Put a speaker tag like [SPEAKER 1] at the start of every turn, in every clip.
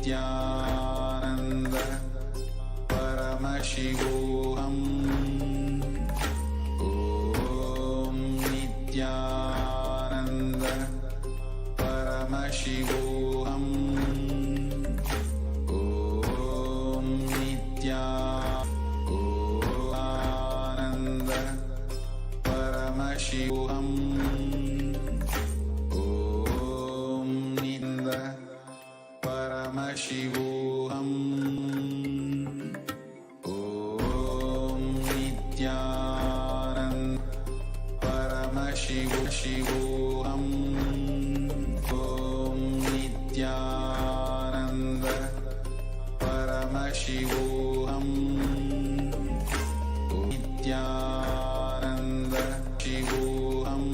[SPEAKER 1] Nithyananda Paramashivoham. Om Nithyananda Paramashivoham. Om Nithyananda Paramashivoham. Om Nityananda Paramashivoham. Om Nithyananda Paramashivoham. Om Nithyananda Paramashivoham. Nithyananda Shivoham.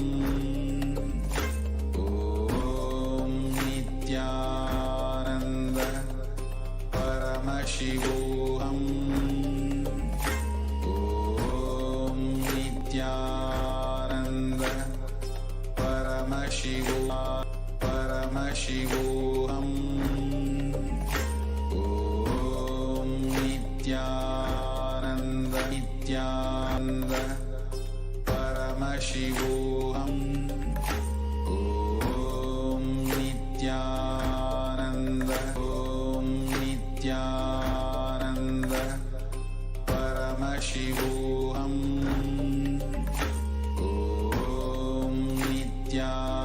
[SPEAKER 1] Om Nithyananda Paramashivoham. Om Nithyananda Paramashivoham. Om Nithyananda Paramashivoham. Om Nithyananda Paramashivoham. Om Nithyananda Paramashivoham. Om Nithyananda Paramashivoham. Om Nithyananda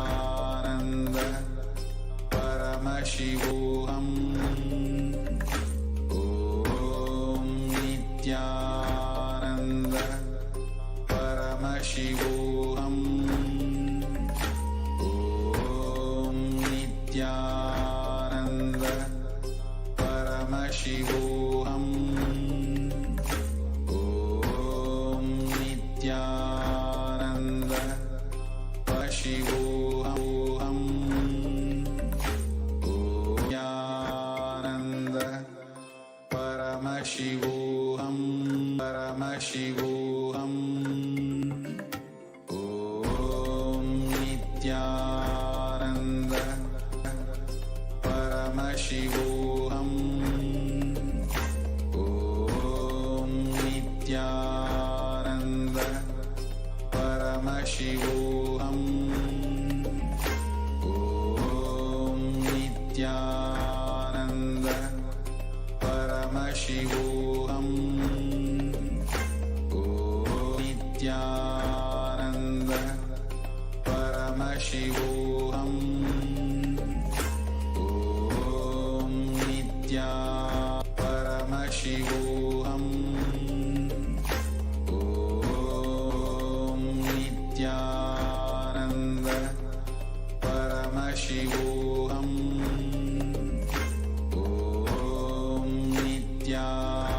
[SPEAKER 1] Paramashivoham. Om Nithyananda Paramashivoham. Nithyananda Paramashivoham. Paramashivoham. Om Nithyananda Paramashivoham. Om Nithyananda Paramashivoham. Om Nithyananda Paramashivoham. Om Nithyananda Paramashivoham. Om Nithyananda Paramashivoham. Om Nithyananda Paramashivoham. Om Nithyananda Paramashivoham. Om Nithyananda Paramashivoham. Om Nithyananda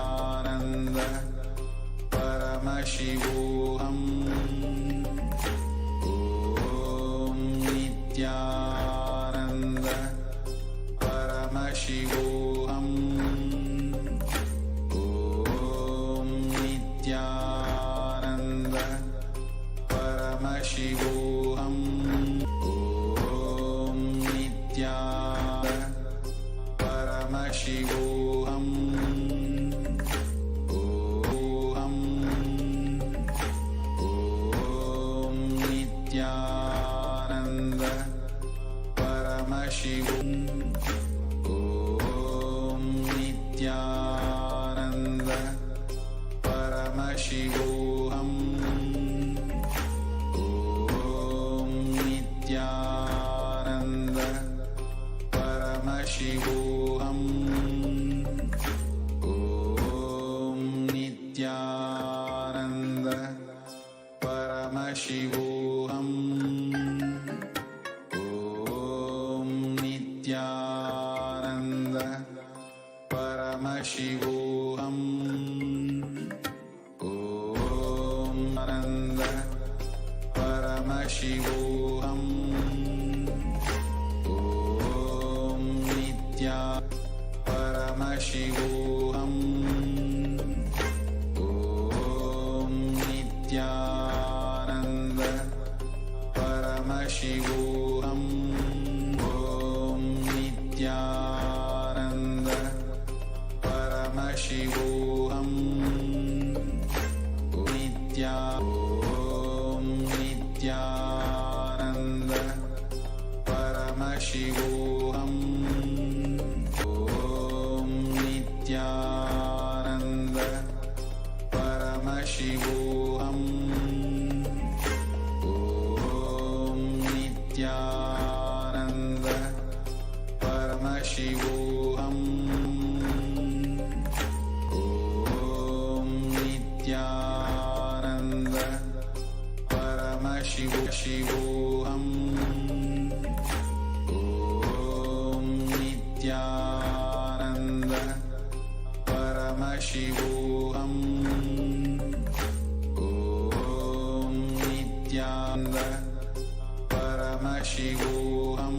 [SPEAKER 1] Paramashivoham. Om Nithyananda Paramashivoham. Om Nithyananda Paramashivoham. Om Nithyananda Paramashivoham. Om Nithyananda Paramashivoham. Om Nithyananda Paramashivoham. Om Nithyananda Paramashivoham. Om Nithyananda Paramashivoham. Om Nithyananda Paramashivoham. Om Nithyananda Paramashivoham. Om Nithyananda Paramashivoham. Om Nithyananda Paramashivoham.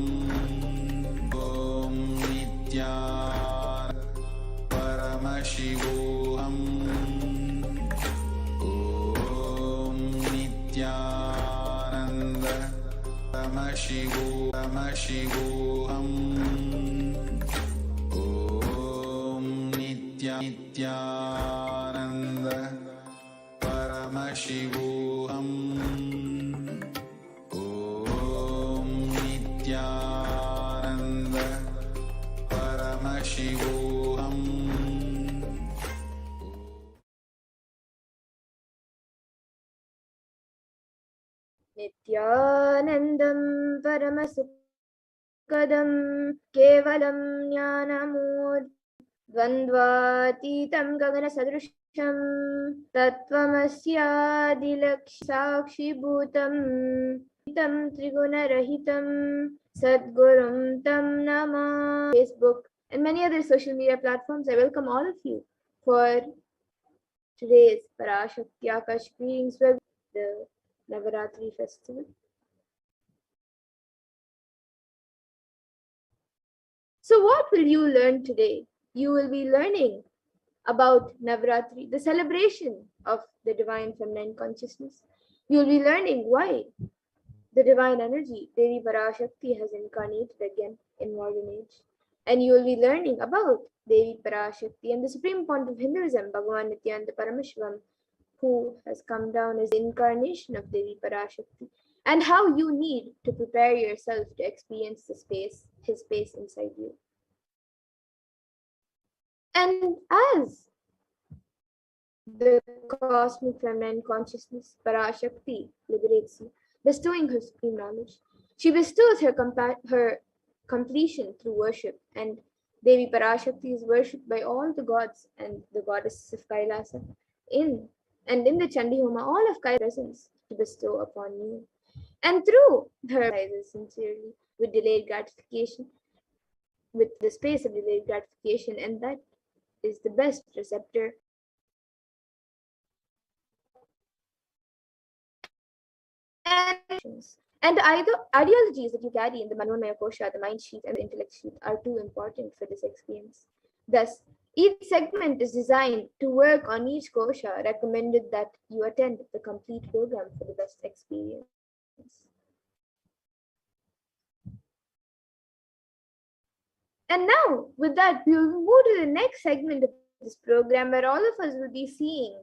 [SPEAKER 1] Om Nithyananda Paramashivoham. Om Nithyananda Paramashivoham. Om Nithyananda Paramashivoham. Om Nithyananda Paramashivoham.
[SPEAKER 2] Nithyanandam Paramasukadam Kevalam Jnanamur Dvandvatitam Gagana Sadrusham Tattvamasyadilakshakshi Bhutam Tam Triguna-rahitam Sadgurum Tam Nama. Facebook and many other social media platforms, I welcome all of you for today's Parashakti Akash readings, the Navaratri festival. So what will you learn today? You will be learning about Navaratri, the celebration of the divine feminine consciousness. You will be learning why the divine energy, Devi Parashakti, has incarnated again in modern age. And you will be learning about Devi Parashakti and the supreme point of Hinduism, Bhagavan Nithyananda Paramashivam, who has come down as the incarnation of Devi Parashakti, and how you need to prepare yourself to experience the space, his space inside you. And as the cosmic feminine consciousness, Parashakti, liberates you, bestowing her supreme knowledge, she bestows her completion through worship, and Devi Parashakti is worshipped by all the gods and the goddesses of Kailasa in the Chandi Homa, all of Kailasa's presence to bestow upon you. And through her rises sincerely with delayed gratification, with the space of delayed gratification, and that is the best receptor. And the ideologies that you carry in the Manonmaya Kosha, the mind sheet, and the intellect sheet are too important for this experience. Thus, each segment is designed to work on each kosha, recommended that you attend the complete program for the best experience. And now, with that, we will move to the next segment of this program, where all of us will be seeing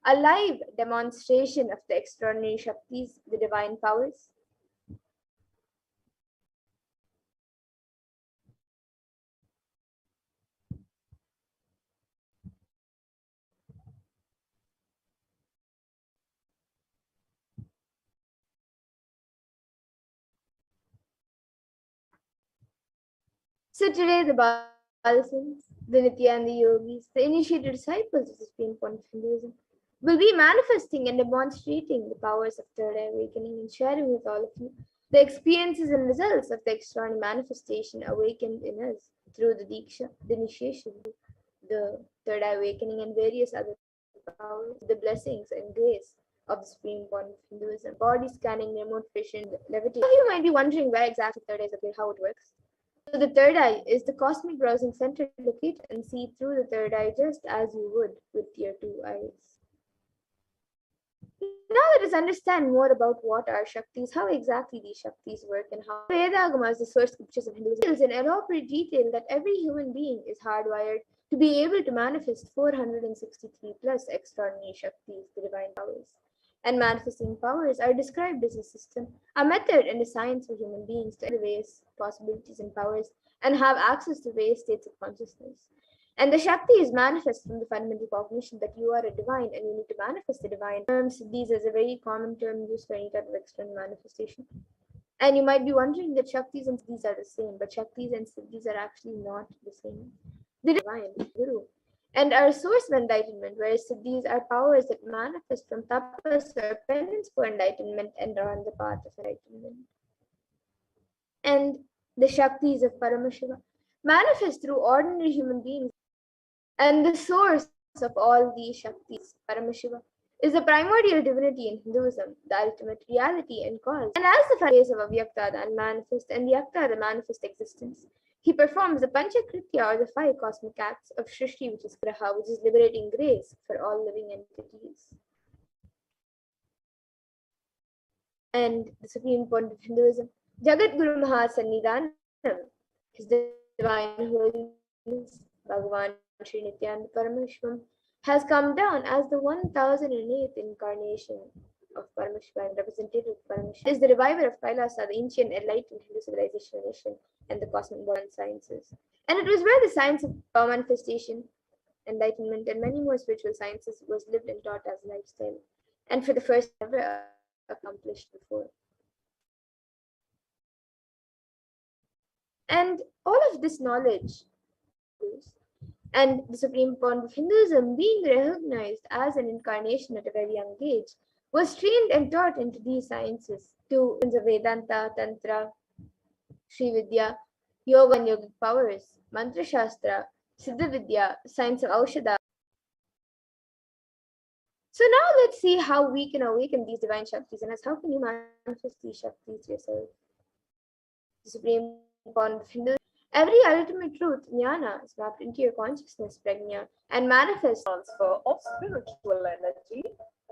[SPEAKER 2] a live demonstration of the extraordinary Shaktis, the divine powers. So today, the Balasins, the Nithyananda yogis, the initiated disciples of the supreme point of Hinduism, will be manifesting and demonstrating the powers of third eye awakening and sharing with all of you the experiences and results of the extraordinary manifestation awakened in us through the Diksha, the initiation, the third eye awakening, and various other powers, the blessings and grace of the supreme point of Hinduism, body scanning, remote vision, levitation. Some of you might be wondering where exactly third eye is located, how it works. So the third eye is the cosmic browsing center. Locate and see through the third eye just as you would with your two eyes. Now let us understand more about what are Shaktis, how exactly these Shaktis work, and how Vedagamas, the source scriptures of Hinduism, tells in elaborate detail that every human being is hardwired to be able to manifest 463 plus extraordinary Shaktis, the divine powers. And manifesting powers are described as a system, a method and a science for human beings to various possibilities and powers and have access to various states of consciousness. And the Shakti is manifest from the fundamental cognition that you are a divine and you need to manifest the divine. These is a very common term used for any type of external manifestation. And you might be wondering that Shaktis and Siddhis are the same, but Shaktis and Siddhis are actually not the same. The divine, Guru, and are a source of enlightenment, whereas Siddhis are powers that manifest from tapas or penance for enlightenment and are on the path of enlightenment. And the Shaktis of Paramashiva manifest through ordinary human beings And the source of all these Shaktis, Paramashiva, is the primordial divinity in Hinduism, the ultimate reality and cause. And as the face of Avyakta, the unmanifest, and the Yakta, the manifest existence, he performs the Panchakritya or the five cosmic acts of Shrishti, which is Graha, which is liberating grace for all living entities. And the supreme point of Hinduism, Jagat Guru Mahasannidhanam, his divine holiness, Bhagavan Sri Nithyananda Paramashivam, has come down as the 1008th incarnation of Paramashiva and representative of Paramashiva. It is the reviver of Kailasa, the ancient enlightened Hindu civilization nation, and the cosmic born sciences. And it was where the science of power manifestation, enlightenment, and many more spiritual sciences was lived and taught as a lifestyle, and for the first ever accomplished before. And all of this knowledge and the supreme point of Hinduism being recognized as an incarnation at a very young age was trained and taught into these sciences to the Vedanta, Tantra, Sri Vidya, Yoga and yogic powers, Mantra Shastra, Siddha Vidya, science of Aushadha. So now let's see how we can awaken these divine Shaktis and how can you manifest these Shaktis yourself. The supreme point of Hinduism. Every ultimate truth, jnana, is wrapped into your consciousness, prajna, and manifests
[SPEAKER 3] transfer of spiritual energy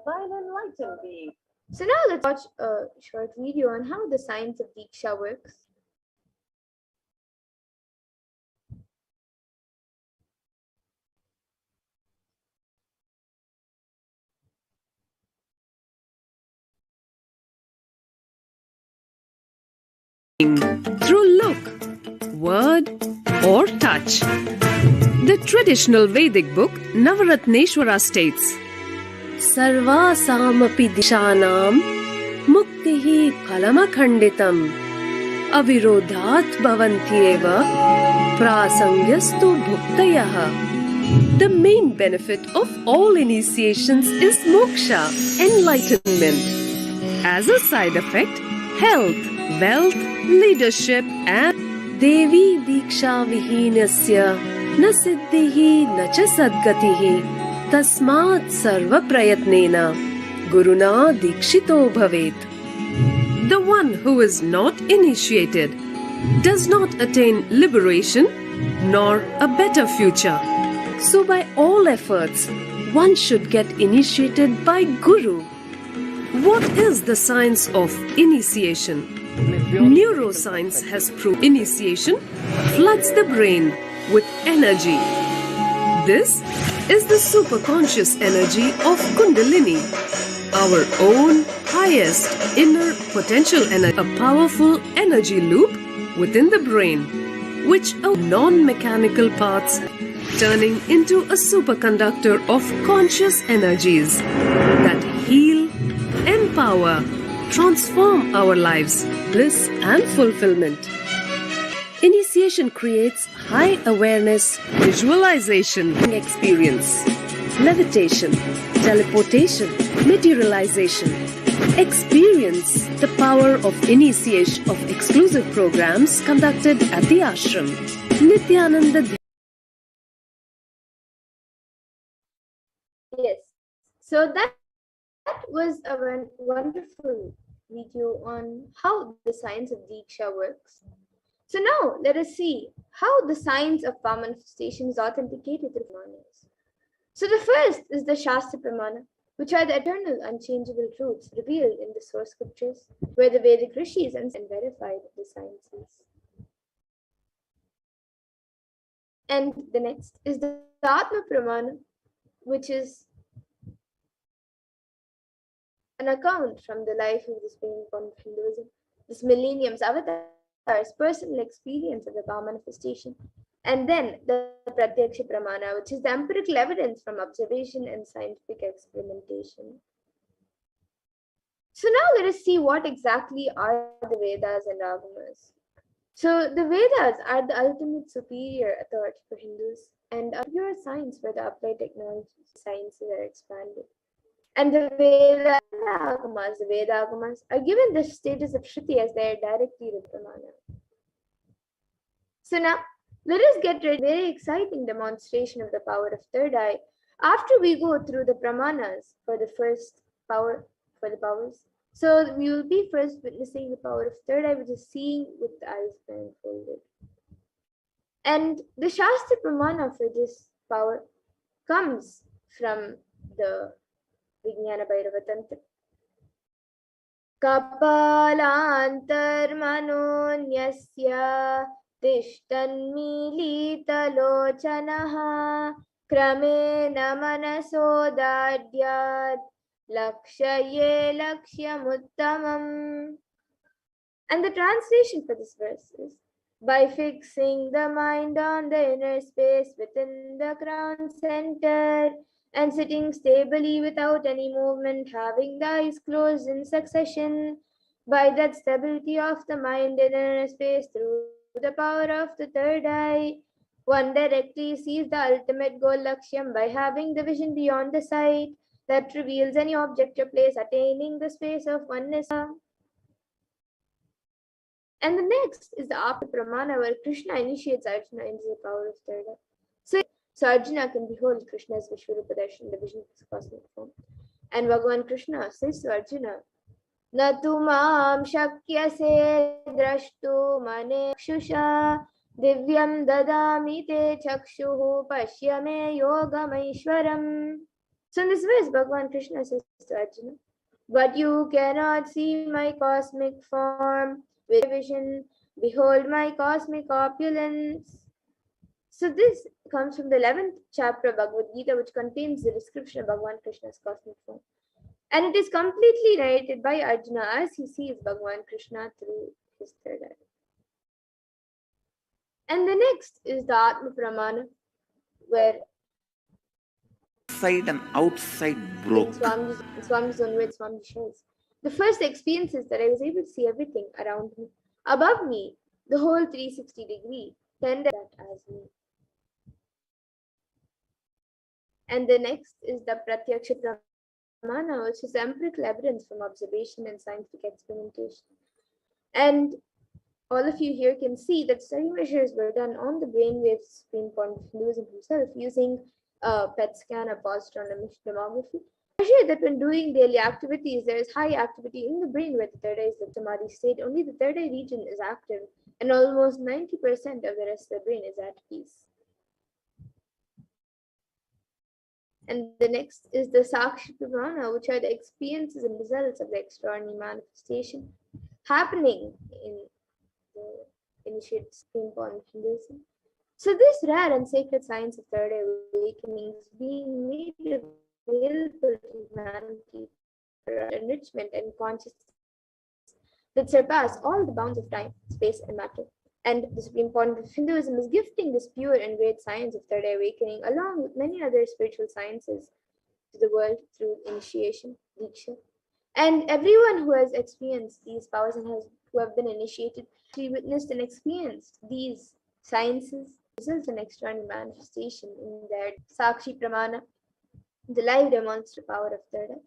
[SPEAKER 3] by an enlightened being.
[SPEAKER 2] So now let's watch a short video on how the science of Diksha works.
[SPEAKER 4] Through look, word, or touch. The traditional Vedic book Navaratneshwara states, Sarvasamapi dishanam muktihi phalamakhanditam avirodhat bhavantyeva prasangyastu bhuktayah. The main benefit of all initiations is moksha, enlightenment. As a side effect, health, wealth, leadership, and Devi Diksha Vihinasya na siddhihi na cha sadgatihi tasmat sarva prayatnena guruna dikshito bhavet. The one who is not initiated does not attain liberation nor a better future. So by all efforts, one should get initiated by Guru. What is the science of initiation? Neuroscience has proved initiation floods the brain with energy. This is the superconscious energy of Kundalini, our own highest inner potential energy, a powerful energy loop within the brain, which are non-mechanical parts turning into a superconductor of conscious energies that heal, empower, transform our lives, bliss and fulfillment. Initiation creates high awareness, visualization, experience, levitation, teleportation, materialization. Experience the power of initiation of exclusive programs conducted at the ashram. Nithyananda.
[SPEAKER 2] Yes, so that was a wonderful video on how the science of Diksha works. So now let us see how the science of power manifestation is authenticated through Pramanas. So the first is the Shastra Pramana, which are the eternal unchangeable truths revealed in the source scriptures, where the Vedic rishis and verified the sciences. And the next is the Atma Pramana, which is an account from the life of the Supreme Point of Hinduism, this millennium's avatar's personal experience of the power manifestation. And then the Pratyaksha Pramana, which is the empirical evidence from observation and scientific experimentation. So now let us see what exactly are the Vedas and Agamas. So the Vedas are the ultimate superior authority for Hindus and are pure science where the applied technologies sciences are expanded. And the Veda Agamas are given the status of Shruti as they are directly with Pramana. So now Let us get ready. Very exciting demonstration of the power of third eye. After we go through the pramanas for the first power, for the powers. So we will be first witnessing the power of third eye, which is seeing with the eyes blindfolded. And the Shastra Pramana for this power comes from the Vijnana Bhairava Tantra. Kapalantarmanonyasya तिष्ठन्मीलितलोचनः क्रमेण मनसोदाड्यात् lakshye lakshyamutamam. And the translation for this verse is, by fixing the mind on the inner space within the crown center and sitting stably without any movement, having the eyes closed in succession, by that stability of the mind in inner space through the power of the third eye, one directly sees the ultimate goal Lakshyam by having the vision beyond the sight that reveals any object or place, attaining the space of oneness. And the next is the Apa Pramana, where Krishna initiates Arjuna into the power of third eye. So Arjuna can behold Krishna's Vishwarupa Darshan, the vision of his cosmic form. And Bhagavan Krishna says to Arjuna, Na tu maam shakyase drashtu mane kshusha divyam dadami te chakshuhu pashyame yogamaishwaram. So in this verse, Bhagavan Krishna says to Arjuna, but you cannot see my cosmic form with vision. Behold my cosmic opulence. So this comes from the 11th chapter of Bhagavad Gita, which contains the description of Bhagavan Krishna's cosmic form. And it is completely narrated by Arjuna as he sees Bhagavan Krishna through his third eye. And the next is the Atma Pramana, where
[SPEAKER 1] inside and outside broke.
[SPEAKER 2] Swami's own words, Swami shares. The first experience is that I was able to see everything around me. Above me, the whole 360-degree tended that as me. And the next is the Pratyaksha Pramana, which is empirical evidence from observation and scientific experimentation. And all of you here can see that study measures were done on the brainwaves Supreme Pontiff Hinduism himself using a PET scan, a positron emission tomography. Measure that when doing daily activities, there is high activity in the brain where the third eye is the samadhi state. Only the third eye region is active, and almost 90% of the rest of the brain is at peace. And the next is the Sakshi Pramana, which are the experiences and results of the extraordinary manifestation happening in the initiated Supreme Pontiff Hinduism. So this rare and sacred science of third eye awakening is being made available to humanity for enrichment and consciousness that surpass all the bounds of time, space, and matter. And the Supreme Pontiff of Hinduism is gifting this pure and great science of third eye awakening, along with many other spiritual sciences, to the world through initiation, diksha. And everyone who has experienced these powers and who have been initiated, actually witnessed and experienced these sciences, results in extraordinary manifestation in their Sakshi Pramana, the live demonstrative power of third eye.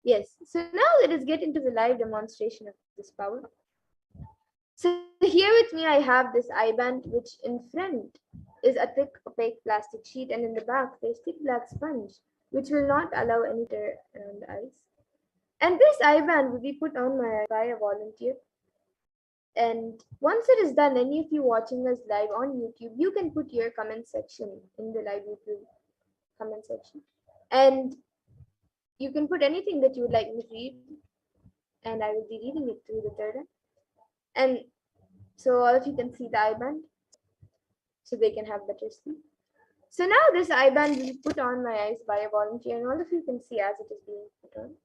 [SPEAKER 2] Yes, so now let us get into the live demonstration of this power. So here with me I have this eye band, which in front is a thick opaque plastic sheet, and in the back there's thick black sponge, which will not allow any tear around the eyes. And this eye band will be put on my eye by a volunteer. And once it is done, any of you watching us live on YouTube, you can put your comment section in the live YouTube comment section. And you can put anything that you would like me to read, and I will be reading it through the third eye. And so all of you can see the eye band, so they can have better sleep. So now this eye band will be put on my eyes by a volunteer, and all of you can see as it is being put on.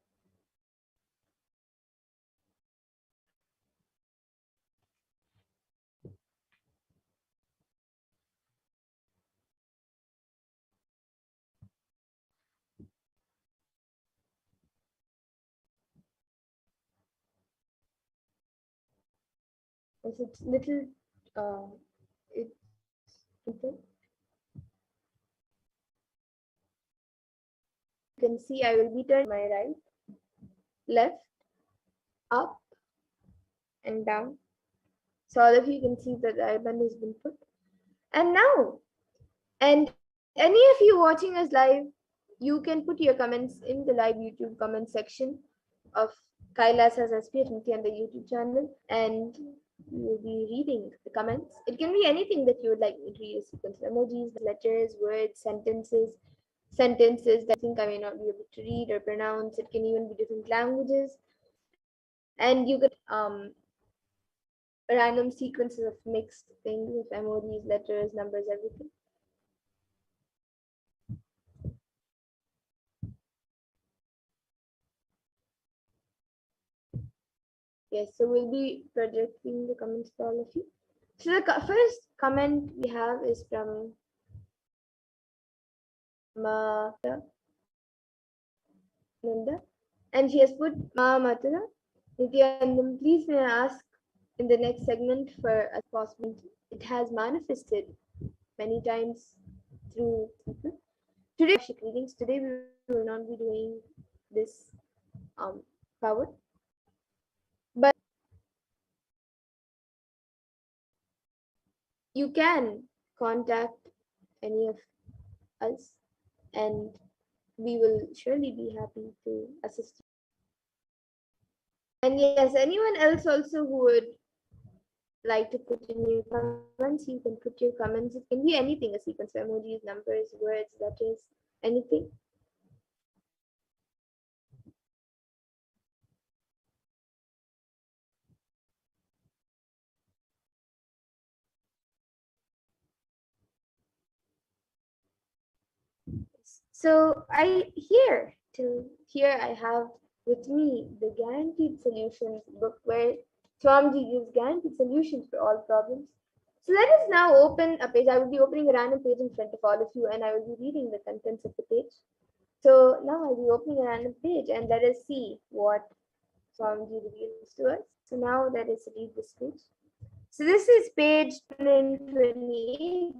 [SPEAKER 2] It's little, it's okay. You can see I will be turning my right, left, up, and down. So all of you can see that the eye band has been put. And now, and any of you watching us live, you can put your comments in the live YouTube comment section of Kailasa'S HDH Nithyananda YouTube channel, and we will be reading the comments. It can be anything that you would like me to read, a sequence of emojis, letters, words, sentences that I think I may not be able to read or pronounce. It can even be different languages. And you could random sequences of mixed things with emojis, letters, numbers, everything. Yes, so we'll be projecting the comments for all of you. So the first comment we have is from Nanda, and she has put Matara. Nithyanandam, please may I ask in the next segment for a possibility. It has manifested many times through people. Today, readings. Today we will not be doing this power, but you can contact any of us, and we will surely be happy to assist you. And yes, anyone else also who would like to put in your comments, you can put your comments. It can be anything, a sequence of emojis, numbers, words, letters, anything. So here I have with me the Guaranteed Solutions book, where Swamiji gives guaranteed solutions for all problems. So let us now open a page. I will be opening a random page in front of all of you, and I will be reading the contents of the page. So now I'll be opening a random page, and let us see what Swamiji reveals to us. So now let us read this page. So this is page 228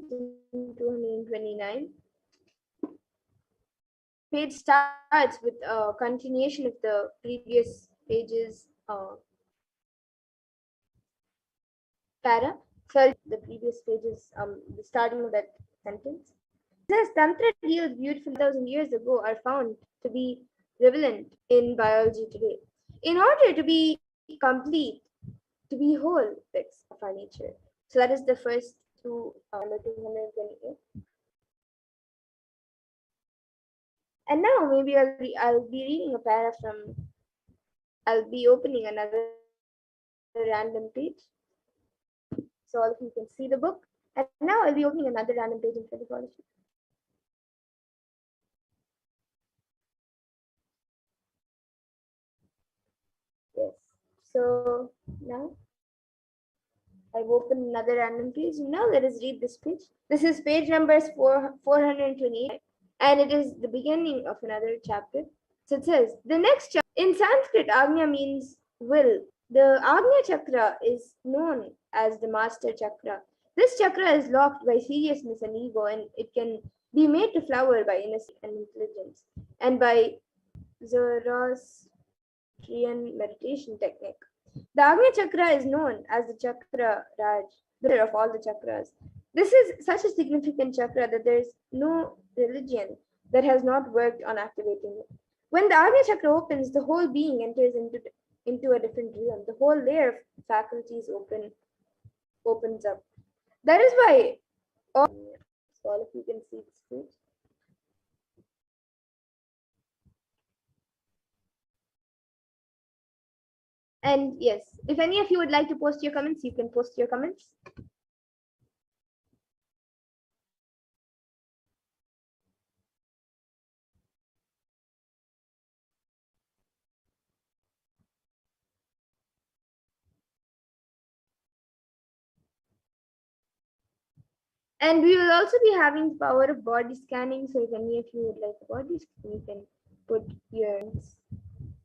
[SPEAKER 2] and 229. Page starts with a continuation of the previous page's para. Sorry, the previous page's the starting of that sentence. It says Tantra deals beautiful 1,000 years ago are found to be prevalent in biology today. In order to be complete, to be whole aspects of our nature. So that is the first two, 228. And now maybe I'll be reading a para from. I'll be opening another random page, so all of you can see the book. And now I'll be opening another random page in front of all of you. Yes. So now I've opened another random page. Now let us read this page. This is page number 428, and it is the beginning of another chapter. So it says, the next chapter, in Sanskrit, Agnya means will. The Agnya chakra is known as the master chakra. This chakra is locked by seriousness and ego, and it can be made to flower by innocence and intelligence, and by Zoroastrian meditation technique. The Agnya chakra is known as the chakra Raj, the leader of all the chakras. This is such a significant chakra that there is no religion that has not worked on activating it. When the Agnya chakra opens, the whole being enters into a different realm. The whole layer of faculties opens up. That is why all of you can see this page. And yes, if any of you would like to post your comments, you can post your comments. And we will also be having the power of body scanning. So if any of you would like a body scan, you can put your comments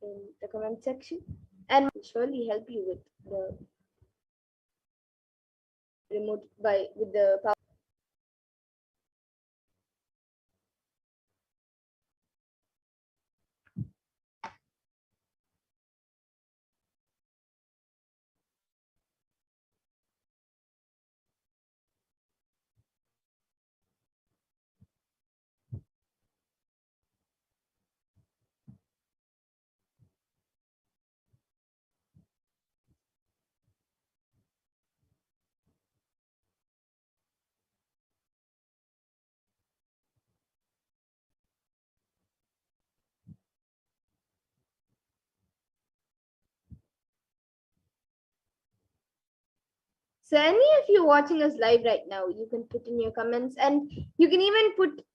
[SPEAKER 2] in the comment section, and will surely help you with the remote with the power. So any of you watching us live right now, you can put in your comments, and you can even put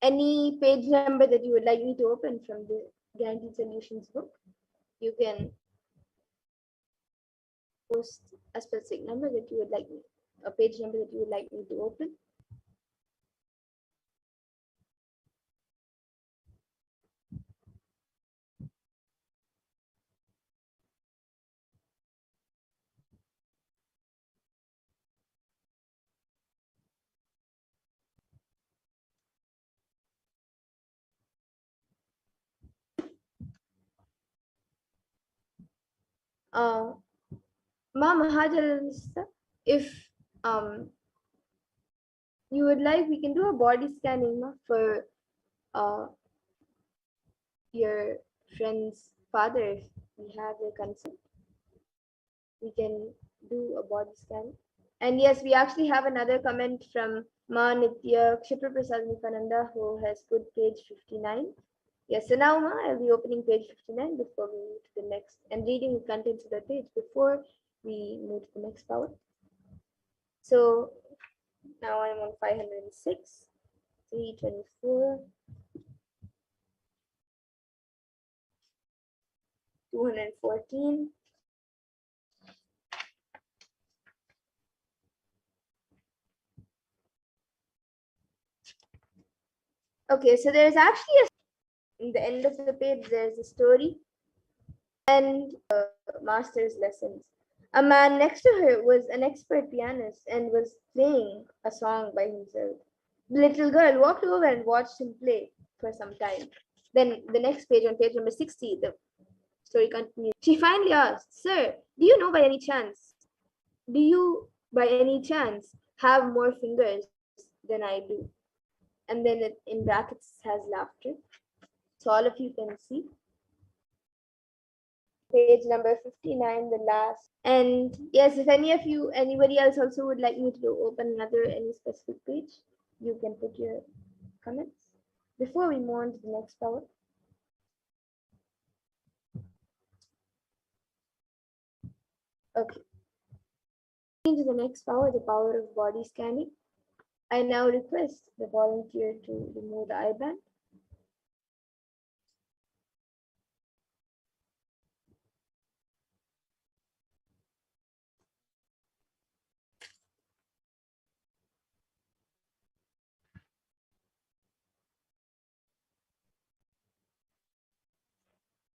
[SPEAKER 2] any page number that you would like me to open from the Guaranteed Solutions book. You can post a specific number that you would like me, a page number that you would like me to open. Ma Mahajal, if you would like, we can do a body scanning for your friend's father. If we have a consent, we can do a body scan. And yes, we actually have another comment from Ma Nitya Nithyananda, who has put page 59. Yes, so now Ma, I'll be opening page 59 before we move to the next, and reading the contents of the page before we move to the next power. So now I'm on 506, 324, 214. Okay, so there's actually in the end of the page, there's a story and master's lessons. A man next to her was an expert pianist and was playing a song by himself. The little girl walked over and watched him play for some time. Then the next page, on page number 60, the story continues. She finally asked, "Sir, do you know by any chance? Do you by any chance have more fingers than I do?" And then it, in brackets, has laughter. So all of you can see. Page number 59, the last. And yes, if anybody else also would like me to open any specific page, you can put your comments before we move on to the next power. Okay. Into the next power, the power of body scanning. I now request the volunteer to remove the eye band.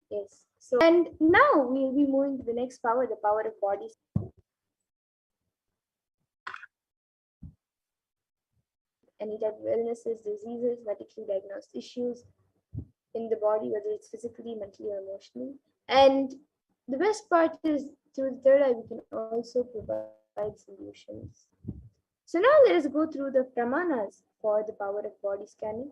[SPEAKER 2] Yes. So, and now we'll be moving to the next power, the power of body. Any type of illnesses, diseases, medically diagnosed issues in the body, whether it's physically, mentally, or emotionally. And the best part is, through the third eye, we can also provide solutions. So now let us go through the pramanas for the power of body scanning.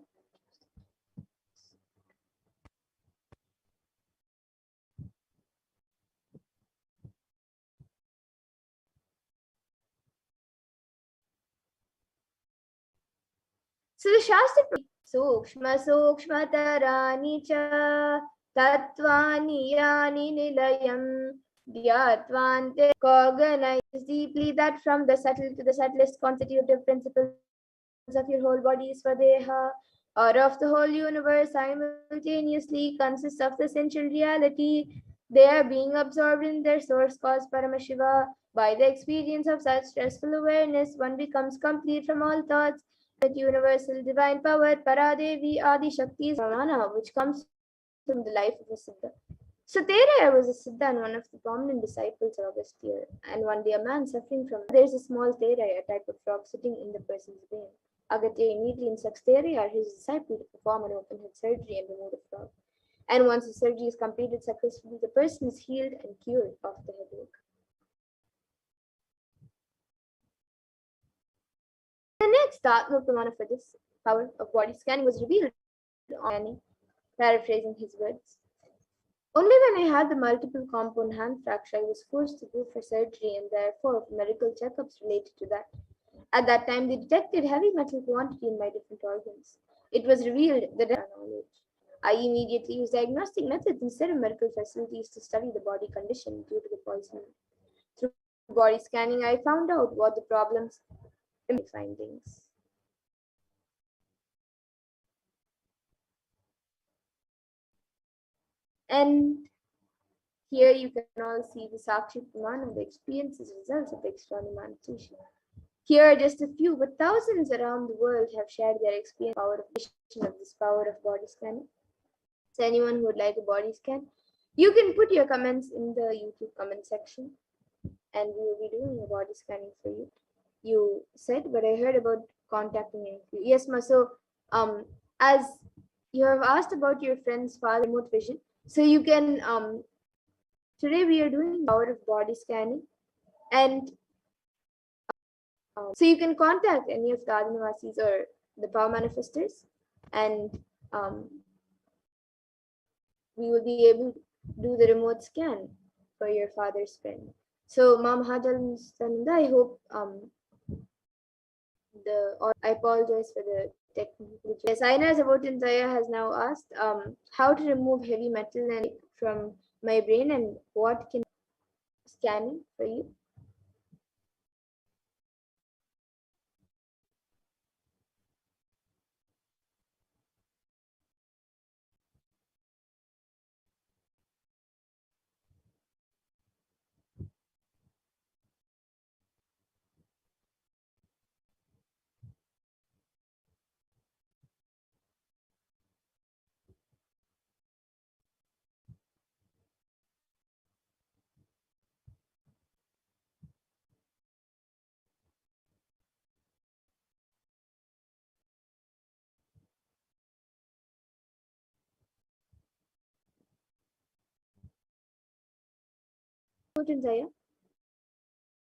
[SPEAKER 2] So the Shastra Sukshma Sukshma Tarani Cha Tattvani Yani Nilayam Dhyatvante cognize deeply that from the subtle to the subtlest constitutive principles of your whole body is Swadeha, or of the whole universe simultaneously consists of the essential reality. They are being absorbed in their source cause Paramashiva. By the experience of such stressful awareness, one becomes complete from all thoughts. That universal divine power, Paradevi Adi Shakti Pramana, which comes from the life of a Siddha. So Teraya was a Siddha and one of the prominent disciples of Agastya. And one day a man suffering from there's a small Teraya, a type of frog sitting in the person's brain. Agastya immediately instructs Teraya, his disciple, to perform an open head surgery and remove the frog. And once the surgery is completed successfully, the person is healed and cured of the headache. The next Atma Pramana for this power of body scanning was revealed on paraphrasing his words. Only when I had the multiple compound hand fracture, I was forced to go for surgery and therefore medical checkups related to that. At that time, they detected heavy metal quantity in my different organs. It was revealed that I had knowledge. I immediately used diagnostic methods instead of medical facilities to study the body condition due to the poisoning. Through body scanning, I found out what the problems in my findings. And here you can all see the Sakshi Pramana, the experiences, results of the extraordinary meditation. Here are just a few, but thousands around the world have shared their experience of this power of body scanning. So anyone who would like a body scan, you can put your comments in the YouTube comment section and we will be doing a body scanning for you. You said, but I heard about contacting you. Yes, Ma. So as you have asked about your friend's father remote vision, so you can today we are doing the power of body scanning, and so you can contact any of the Adinavasis or the power manifestors, and we will be able to do the remote scan for your father's friend. So, Mom Hadal Nanda, I hope I apologize for the technical glitch. Yes, Aina Zabotintaya has now asked how to remove heavy metal and from my brain and what can scanning for you.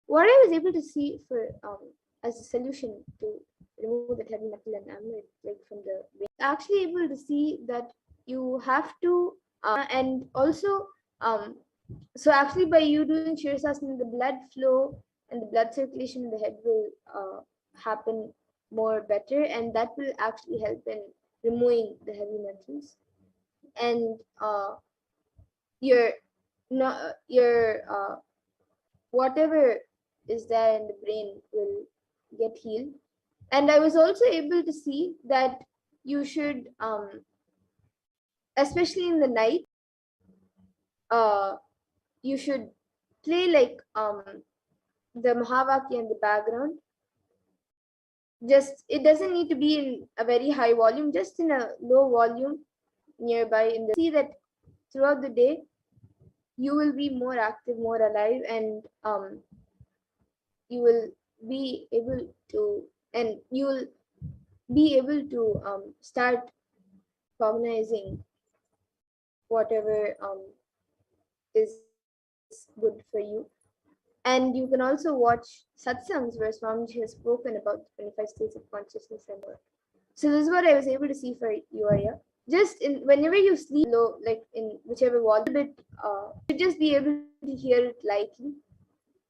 [SPEAKER 2] What I was able to see for as a solution to remove that heavy metal and amyloid like from the brain, actually able to see that you have to and also so actually by you doing Shirasasana, the blood flow and the blood circulation in the head will happen more better, and that will actually help in removing the heavy metals, and your no your whatever is there in the brain will get healed. And I was also able to see that you should especially in the night you should play like the Mahavakya in the background. Just it doesn't need to be in a very high volume, just in a low volume nearby. In the see that throughout the day you will be more active, more alive, and you will be able to, and you will be able to start cognizing whatever is good for you. And you can also watch satsangs where Swamiji has spoken about the 25 states of consciousness and more. So this is what I was able to see for you, Arya. Just in whenever you sleep low, like in whichever volume, bit, you just be able to hear it lightly.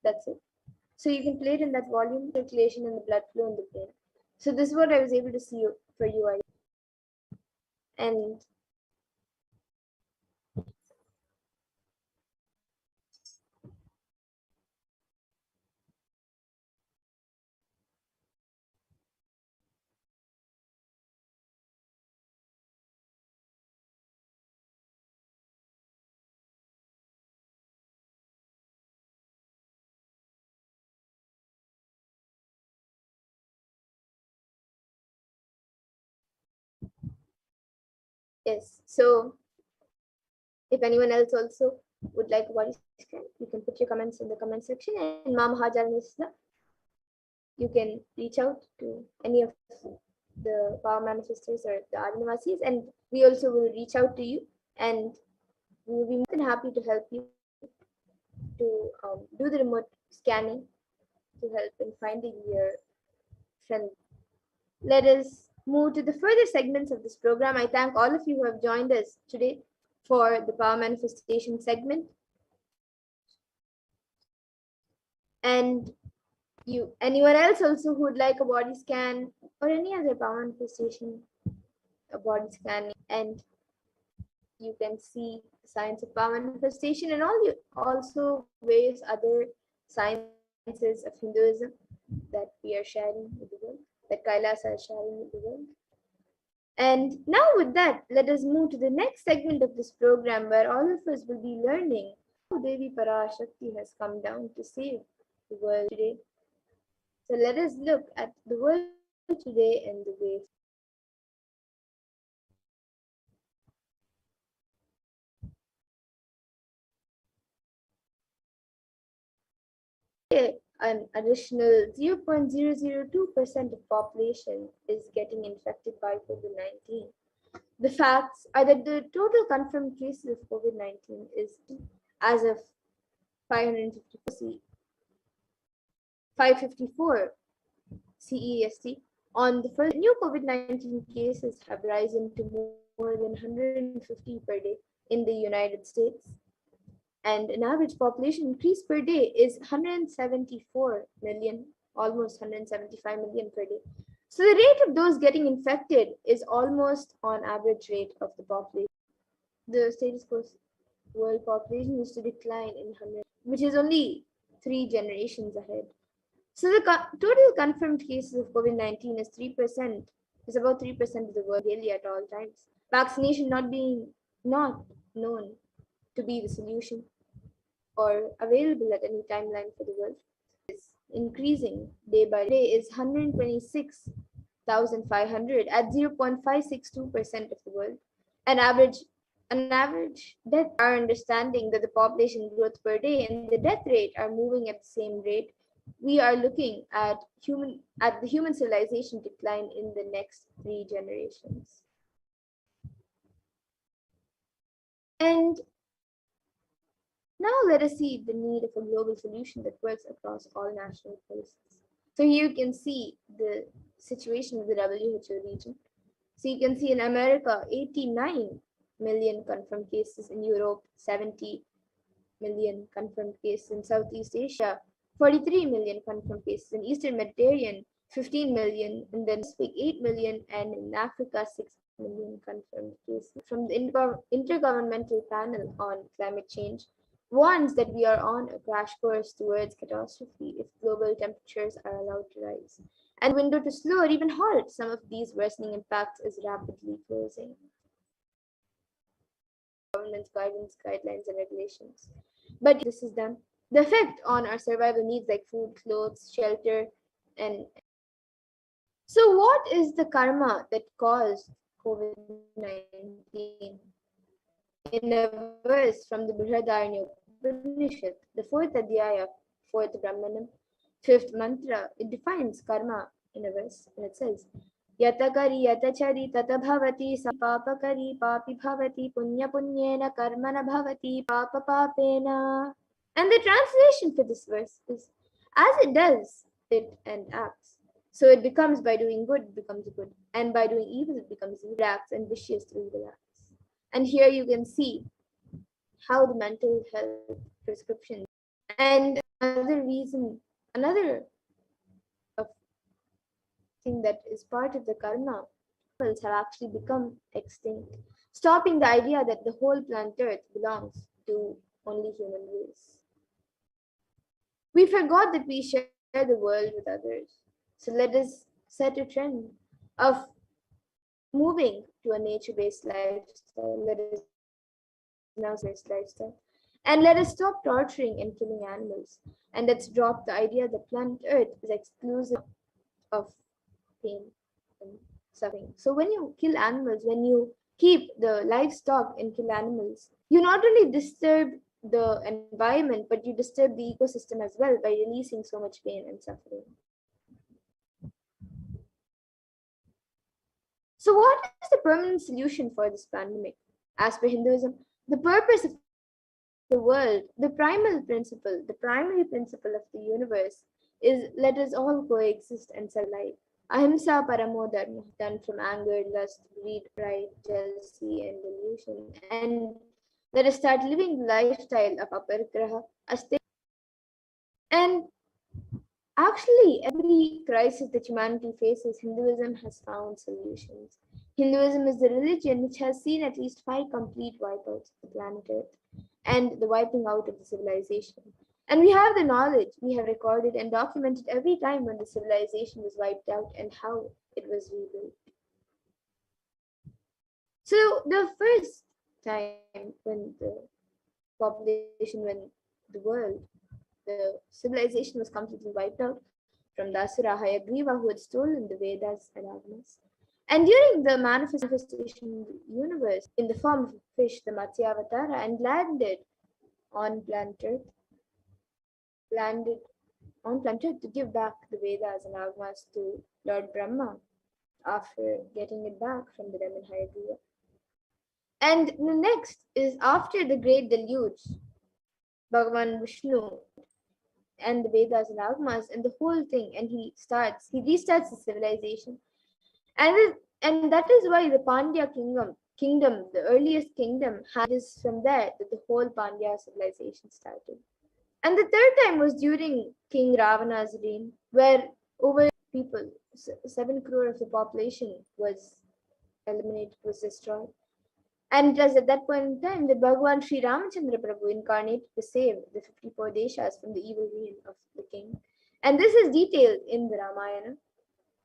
[SPEAKER 2] That's it. So you can play it in that volume, circulation and the blood flow in the brain. So this is what I was able to see for you. And yes, so if anyone else also would like a body scan, you can put your comments in the comment section. And Ma'am Hajar Nisla, you can reach out to any of the power manifestors or the Adinavasis, and we also will reach out to you, and we will be more than happy to help you to do the remote scanning to help in finding your friend. Let us move to the further segments of this program. I thank all of you who have joined us today for the power manifestation segment. And anyone else also who would like a body scan or any other power manifestation, a body scan, and you can see the science of power manifestation and also various other sciences of Hinduism that we are sharing with the world, that Kailasa'S is sharing with the world. And now with that, let us move to the next segment of this program where all of us will be learning how Devi Parashakti has come down to save the world today. So let us look at the world today and the way. An additional 0.002% of population is getting infected by COVID-19. The facts are that the total confirmed cases of COVID-19 is, as of 554 CEST, on the first, new COVID-19 cases have risen to more than 150 per day in the United States. And an average population increase per day is 174 million, almost 175 million per day. So the rate of those getting infected is almost on average rate of the population. The status quo world population is to decline in 100, which is only 3 generations ahead. So the total confirmed cases of COVID-19 is 3%, is about 3% of the world daily at all times. Vaccination not known to be the solution or available at any timeline for the world is increasing day by day is 126,500 at 0.562% of the world. An average death, our understanding that the population growth per day and the death rate are moving at the same rate, we are looking at the human civilization decline in the next 3 generations. And now let us see the need of a global solution that works across all national policies. So here you can see the situation of the WHO region. So you can see in America, 89 million confirmed cases, in Europe, 70 million confirmed cases, in Southeast Asia, 43 million confirmed cases, in Eastern Mediterranean, 15 million, in the Pacific, 8 million, and in Africa, 6 million confirmed cases. From the Intergovernmental Panel on Climate Change, warns that we are on a crash course towards catastrophe if global temperatures are allowed to rise. And the window to slow or even halt some of these worsening impacts is rapidly closing. Government's guidance, guidelines, and regulations. But this is done. The effect on our survival needs like food, clothes, shelter, and so what is the karma that caused COVID-19? In a verse from the Brihadaranya Upanishad, the 4th Adhyaya, 4th Brahmanam, 5th mantra, it defines karma in a verse, and it says, Yatakari yatachari tata bhavati papakari papi bhavati punya punyena karmana bhavati papa papena. And the translation for this verse is, as it does, it and acts. So it becomes by doing good, it becomes good. And by doing evil, it becomes evil acts and vicious through evil acts. And here you can see how the mental health prescriptions and another thing that is part of the karma animals have actually become extinct, stopping the idea that the whole planet Earth belongs to only human race. We forgot that we share the world with others. So let us set a trend of moving to a nature-based lifestyle. Let us now based lifestyle. And let us stop torturing and killing animals. And let's drop the idea that planet Earth is exclusive of pain and suffering. So when you kill animals, when you keep the livestock and kill animals, you not only disturb the environment, but you disturb the ecosystem as well by releasing so much pain and suffering. So, what is the permanent solution for this pandemic? As per Hinduism, the purpose of the world, the primary principle of the universe is let us all coexist and survive. Ahimsa paramo dharma, done from anger, lust, greed, pride, jealousy, and delusion. And let us start living the lifestyle of aparigraha, aste. And actually, every crisis that humanity faces, Hinduism has found solutions. Hinduism is the religion which has seen at least 5 complete wipeouts of the planet Earth and the wiping out of the civilization. And we have the knowledge, we have recorded and documented every time when the civilization was wiped out and how it was rebuilt. So the first time when the population, when the world, the civilization was completely wiped out from the Asura Hayagriva who had stolen the Vedas and Agmas. And during the manifestation of the universe in the form of a fish, the Matsyavatara, and landed on planet Earth, to give back the Vedas and Agmas to Lord Brahma after getting it back from the demon Hayagriva. And the next is after the great deluge, Bhagavan Vishnu and the Vedas and Agmas and the whole thing, and he restarts the civilization. And that is why the Pandya kingdom, the earliest kingdom, is from there that the whole Pandya civilization started. And the third time was during King Ravana's reign, where over people, 7 crore of the population was eliminated, was destroyed. And it was at that point in time that Bhagavan Sri Ramachandra Prabhu incarnated to save the 54 deshas from the evil reign of the king. And this is detailed in the Ramayana.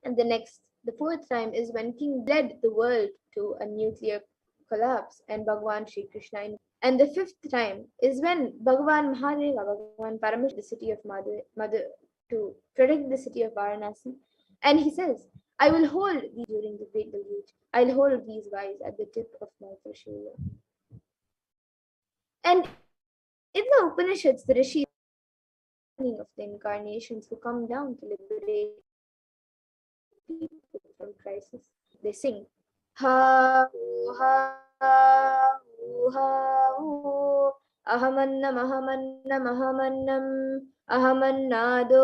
[SPEAKER 2] And the fourth time is when King led the world to a nuclear collapse and Bhagavan Sri Krishna. And the fifth time is when Bhagavan Mahadeva, Bhagavan Paramashivoham, the city of Mother, to protect the city of Varanasi. And he says, I will hold these during the great deluge. I'll hold these guys at the tip of my Trishula. And in the Upanishads, the Rishis of the incarnations who come down to liberate people from crisis, they sing ha ha ha ahamannam ahamannam ahamannam ahamannado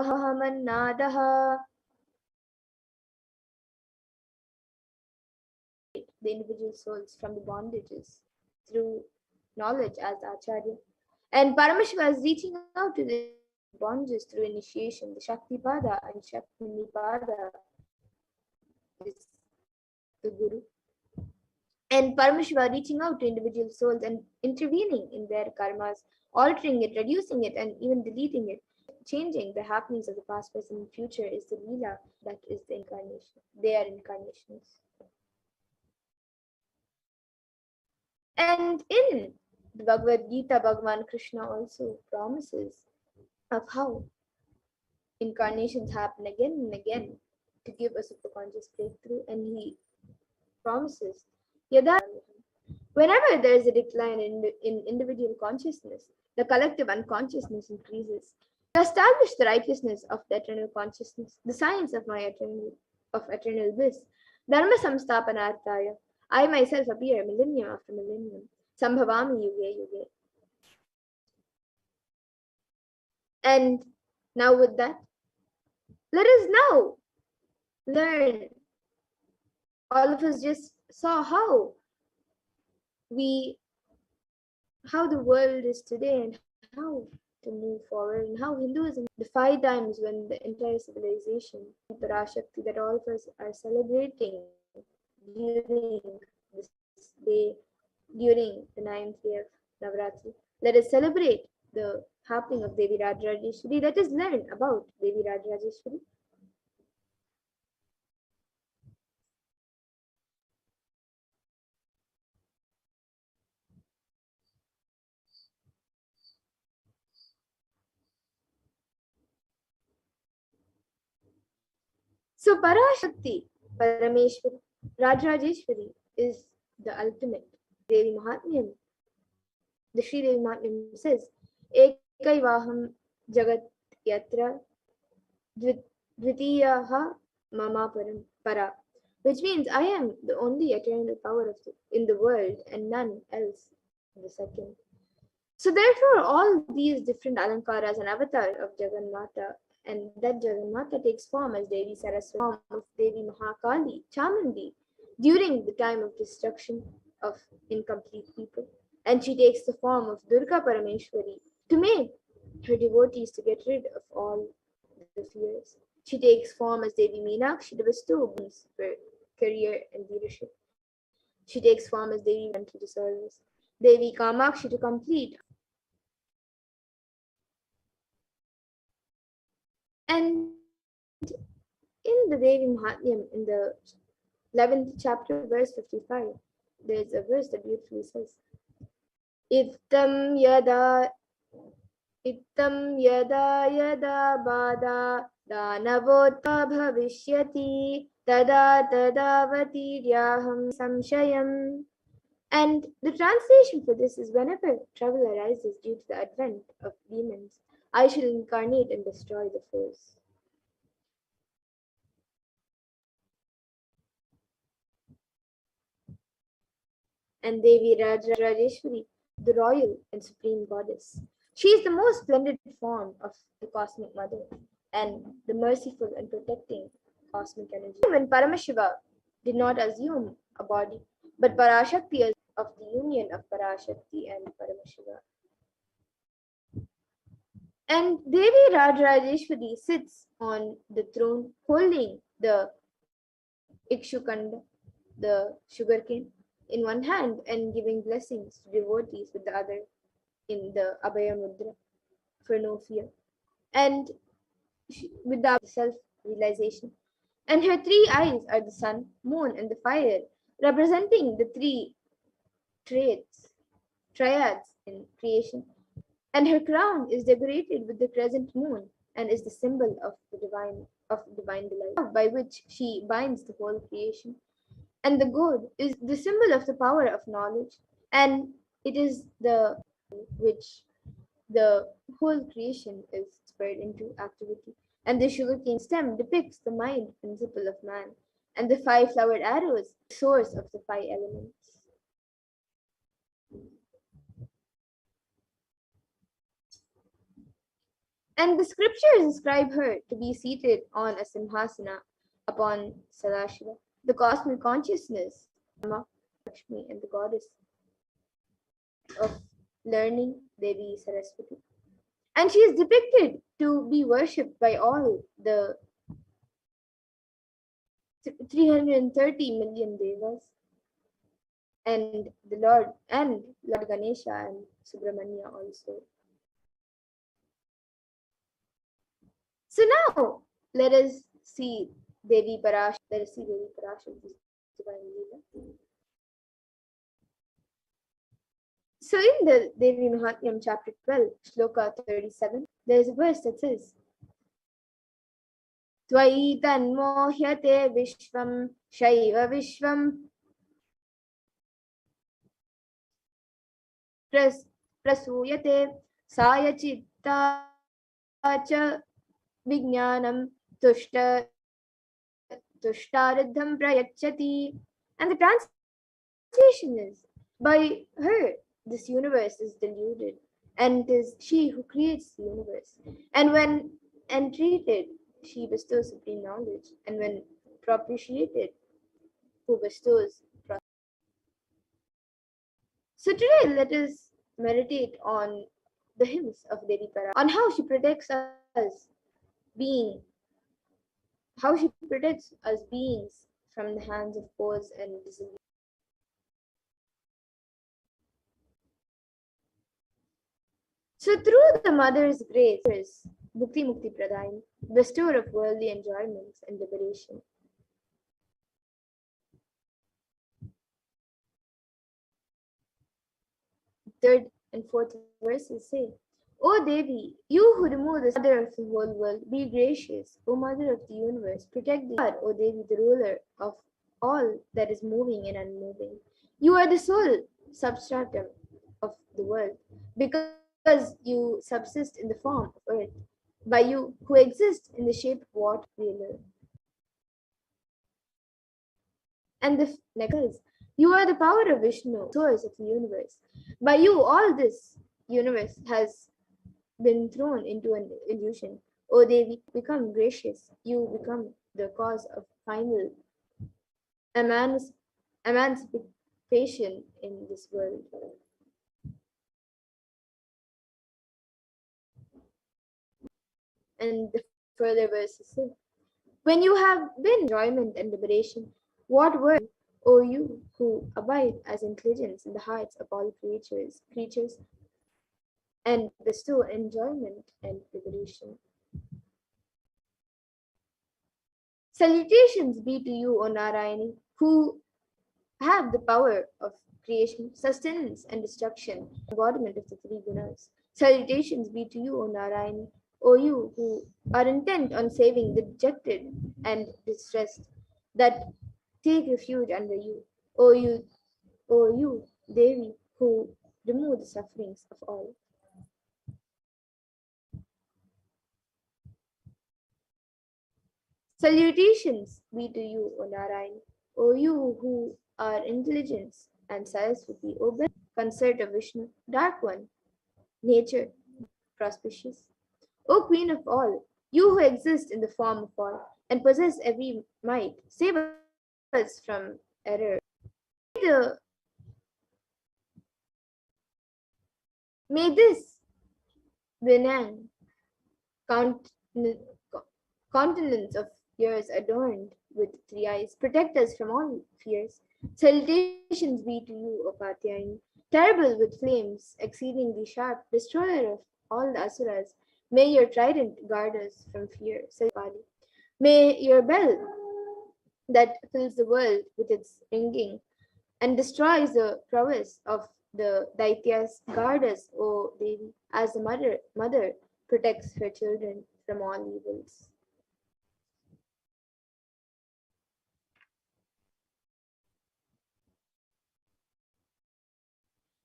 [SPEAKER 2] ahamannadaha. The individual souls from the bondages through knowledge as Acharya. And Paramashiva is reaching out to the bondages through initiation. The Shakti Pada and Shakti Nipada is the Guru. And Paramashiva reaching out to individual souls and intervening in their karmas, altering it, reducing it, and even deleting it. Changing the happenings of the past, present, and future is the Leela, that is the incarnation. They are incarnations. And in the Bhagavad Gita, Bhagavan Krishna also promises of how incarnations happen again and again to give a superconscious breakthrough. And he promises, Yada, whenever there is a decline in individual consciousness, the collective unconsciousness increases. To establish the righteousness of the eternal consciousness, the science of eternal bliss, Dharma Samstapanarthaya, I myself appear millennium after millennium. Sambhavami yuge yuge. And now with that, let us now learn. All of us just saw how the world is today and how to move forward, and how Hinduism, the 5 times when the entire civilization, Parashakti, that all of us are celebrating during this day, during the 9th day of Navaratri. Let us celebrate the happening of Devi Rajrajeshwari. Let us learn about Devi Rajrajeshwari. So Parashakti, Parameshwari, Rajrajeshwari is the ultimate. Devi Mahatmyam, the Sri Devi Mahatmyam says, Ekaivaham Jagat Yatra Dvitiyaha Mama Para, which means I am the only eternal power in the world and none else the second. So therefore, all these different alankaras and avatars of Jagannatha, and that Jagannatha takes form as Devi Saraswati, form of Devi Mahakali, Chamandi, during the time of destruction of incomplete people. And she takes the form of Durga Parameshwari to make her devotees to get rid of all the fears. She takes form as Devi Meenakshi to bestow boons for career and leadership. She takes form as Devi mental disorders. Devi Kamakshi to complete. And in the Devi Mahatmyam, in the 11th chapter, verse 55, there's a verse that beautifully says, Ittam yada yada bada danavotpa bhavishyati tada tadavatiryaham samshayam. And the translation for this is, whenever trouble arises due to the advent of demons, I shall incarnate and destroy the foes. And Devi Rajrajeshwari, the royal and supreme goddess. She is the most splendid form of the cosmic mother and the merciful and protecting cosmic energy. When Paramashiva did not assume a body, but Parashakti of the union of Parashakti and Paramashiva. And Devi Rajrajeshwari sits on the throne holding the Ikshukanda, the sugarcane, in one hand and giving blessings to devotees with the other in the Abhaya Mudra for no fear. And without self-realization. And her 3 eyes are the sun, moon, and the fire, representing the 3 triads in creation. And her crown is decorated with the crescent moon and is the symbol of the divine delight, by which she binds the whole creation. And the gourd is the symbol of the power of knowledge, and it is the which the whole creation is spurred into activity. And the sugarcane stem depicts the mind principle of man, and the 5 flowered arrows, the source of the 5 elements. And the scriptures describe her to be seated on a simhasana upon Sadashiva, the cosmic consciousness, Lakshmi, and the goddess of learning, Devi Saraswati. And she is depicted to be worshipped by all the 330 million devas and the Lord Ganesha and Subramanya also. So now let us see Devi Parashakti's divine Leela. So in the Devi Mahatmyam chapter 12, Shloka 37, there is a verse that says, Tvai tanmohyate vishvam shaiva vishvam prasuyate sayachitta cha vijnanam tushtaridham prayachati. And the translation is, by her this universe is deluded, and it is she who creates the universe. And when entreated, she bestows supreme knowledge, and when propitiated, who bestows prosperity. So today let us meditate on the hymns of Devi Para on how she protects us being how she protects us beings from the hands of foes and disillusion. So through the mother's grace, Bhukti Mukti Pradayani, bestower of worldly enjoyments and liberation. Third and fourth verses say, O Devi, you who remove the mother of the whole world, be gracious. O Mother of the universe, protect the God, O Devi, the ruler of all that is moving and unmoving. You are the sole substratum of the world, because you subsist in the form of earth. By you, who exist in the shape of water wheeler. And the next is, you are the power of Vishnu, source of the universe. By you, all this universe has been thrown into an illusion. O Devi, become gracious. You become the cause of final emancipation in this world. And the further verses say, when you have been enjoyment and liberation, what were you, O you who abide as intelligence in the hearts of all creatures, and bestow enjoyment and liberation? Salutations be to you, O Narayani, who have the power of creation, sustenance, and destruction, embodiment of the three gunas. Salutations be to you, O Narayani, O you who are intent on saving the dejected and distressed, that take refuge under you. O you, Devi, who remove the sufferings of all. Salutations be to you, O Narayan, O you who are intelligence and Saraswati, O blessed consort of Vishnu, dark one, nature, auspicious. O Queen of all, you who exist in the form of all and possess every might, save us from error. The, may this benign count, countenance of yours adorned with three eyes, protect us from all fears. Salutations be to you, O Katyayani, terrible with flames, exceedingly sharp, destroyer of all the asuras. May your trident guard us from fear. Salutali. May your bell that fills the world with its ringing and destroys the prowess of the Daityas guard us, O Devi, as the mother protects her children from all evils.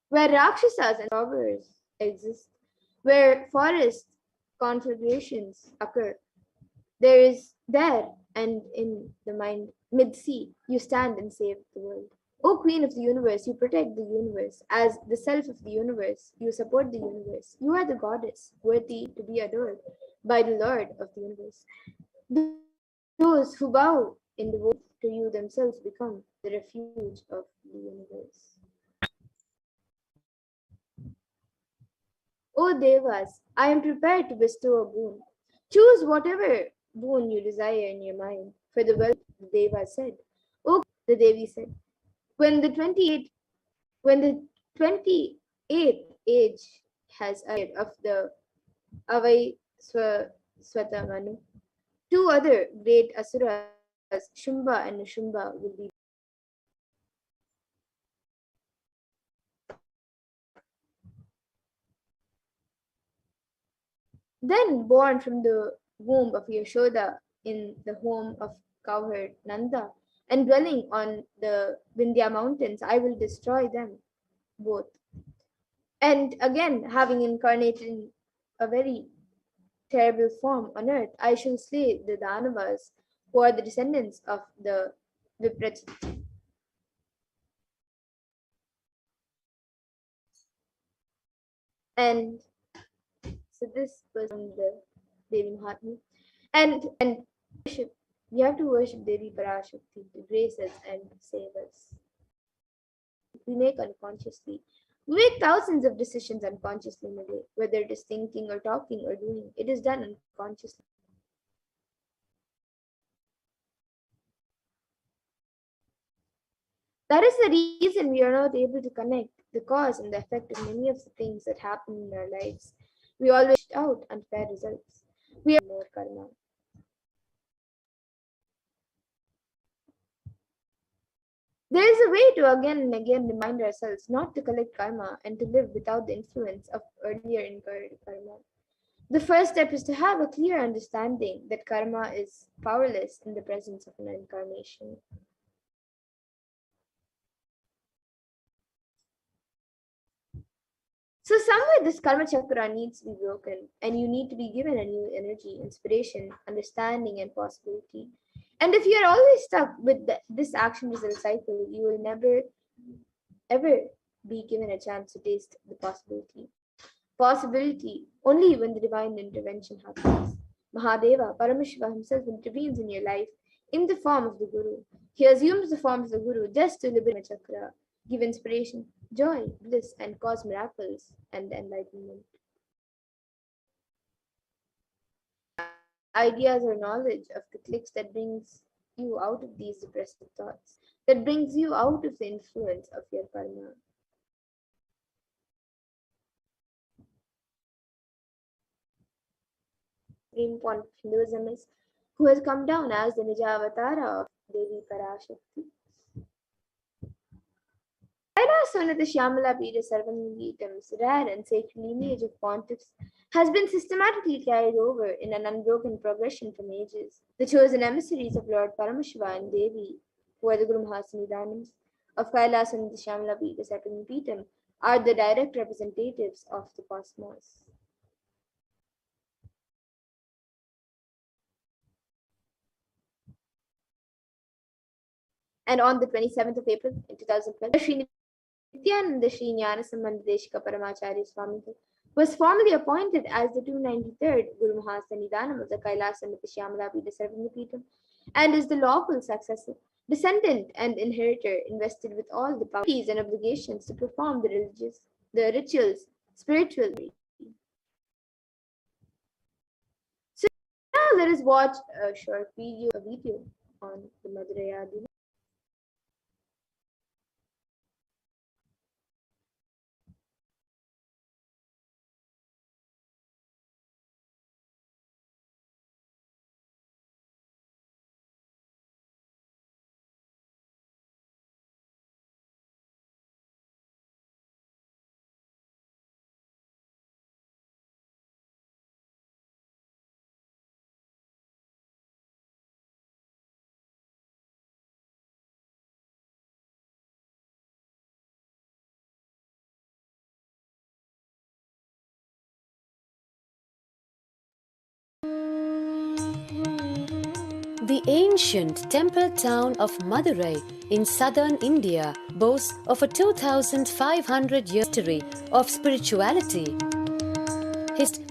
[SPEAKER 2] Where Rakshasas and robbers exist, where forest conflagrations occur, there and in the mind mid-sea you stand and save the world. O Queen of the universe, you protect the universe. As the self of the universe, you support the universe. You are the goddess, worthy to be adored by the Lord of the universe. Those who bow in devotion to you themselves become the refuge of the universe. O Devas, I am prepared to bestow a boon. Choose whatever boon you desire in your mind. For the wealth, the Deva said. O, the Devi said, when the 28th age has appeared of the Avai Swatamanu, two other great asuras, Shumba and Nushumba, will be. Then born from the womb of Yashoda in the home of cowherd Nanda, and dwelling on the Vindhya mountains, I will destroy them both. And again, having incarnated in a very terrible form on earth, I shall slay the Danavas, who are the descendants of the Viprats. And so this was from the Devi Mahatma. And worship, we have to worship Devi Parashakti to grace us and save us. We make unconsciously We make thousands of decisions unconsciously in a day, whether it is thinking or talking or doing. It is done unconsciously. That is the reason we are not able to connect the cause and the effect of many of the things that happen in our lives. We always out unfair results. We have more karma. There is a way to again and again remind ourselves not to collect karma and to live without the influence of earlier incurred karma. The first step is to have a clear understanding that karma is powerless in the presence of an incarnation. So somewhere this karma chakra needs to be broken, and you need to be given a new energy, inspiration, understanding, and possibility. And if you're always stuck with this action result cycle, you will never ever be given a chance to taste the possibility. Possibility only when the divine intervention happens. Mahadeva, Paramashiva himself intervenes in your life in the form of the Guru. He assumes the form of the Guru just to liberate the chakra, give inspiration, joy, bliss, and cause miracles and enlightenment. Ideas or knowledge of the clicks that brings you out of these depressive thoughts, that brings you out of the influence of your karma. Supreme point of Hinduism is who has come down as the Nija Avatara of Devi Parashakti. Kailasa'S Shyamala Pira Sarvangitam's rare and sacred lineage of pontiffs has been systematically carried over in an unbroken progression from ages. The chosen emissaries of Lord Paramashiva and Devi, who are the Guru Mahasanidanams of Kailasa'S Shyamala Pira Sarvangitam, are the direct representatives of the cosmos. And on the 27th of April in 2012, Sri Nithyananda Paramashivoham Swami was formally appointed as the 293rd Guru Mahasanidanam of the Kailasa'S Sarvangitam and is the lawful successor, descendant, and inheritor invested with all the powers and obligations to perform the rituals, spiritually. So now let us watch a short video on the Madurai Adina.
[SPEAKER 5] The ancient temple town of Madurai in southern India boasts of a 2,500-year history of spirituality.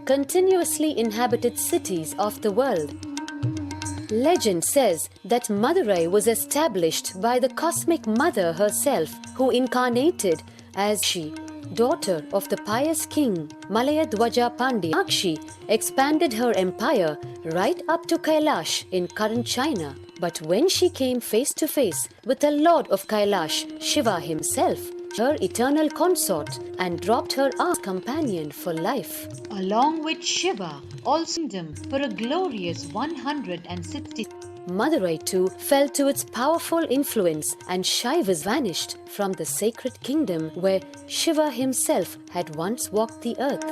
[SPEAKER 5] Continuously inhabited cities of the world. Legend says that Madurai was established by the cosmic mother herself, who incarnated as she, daughter of the pious king Malayadwaja Pandya. Meenakshi expanded her empire right up to Kailash in current China. But when she came face to face with the Lord of Kailash, Shiva himself, her eternal consort, and dropped her as companion for life.
[SPEAKER 6] Along with Shiva, also kingdom for a glorious 160.
[SPEAKER 5] Madurai too fell to its powerful influence, and Shaivas vanished from the sacred kingdom where Shiva himself had once walked the earth.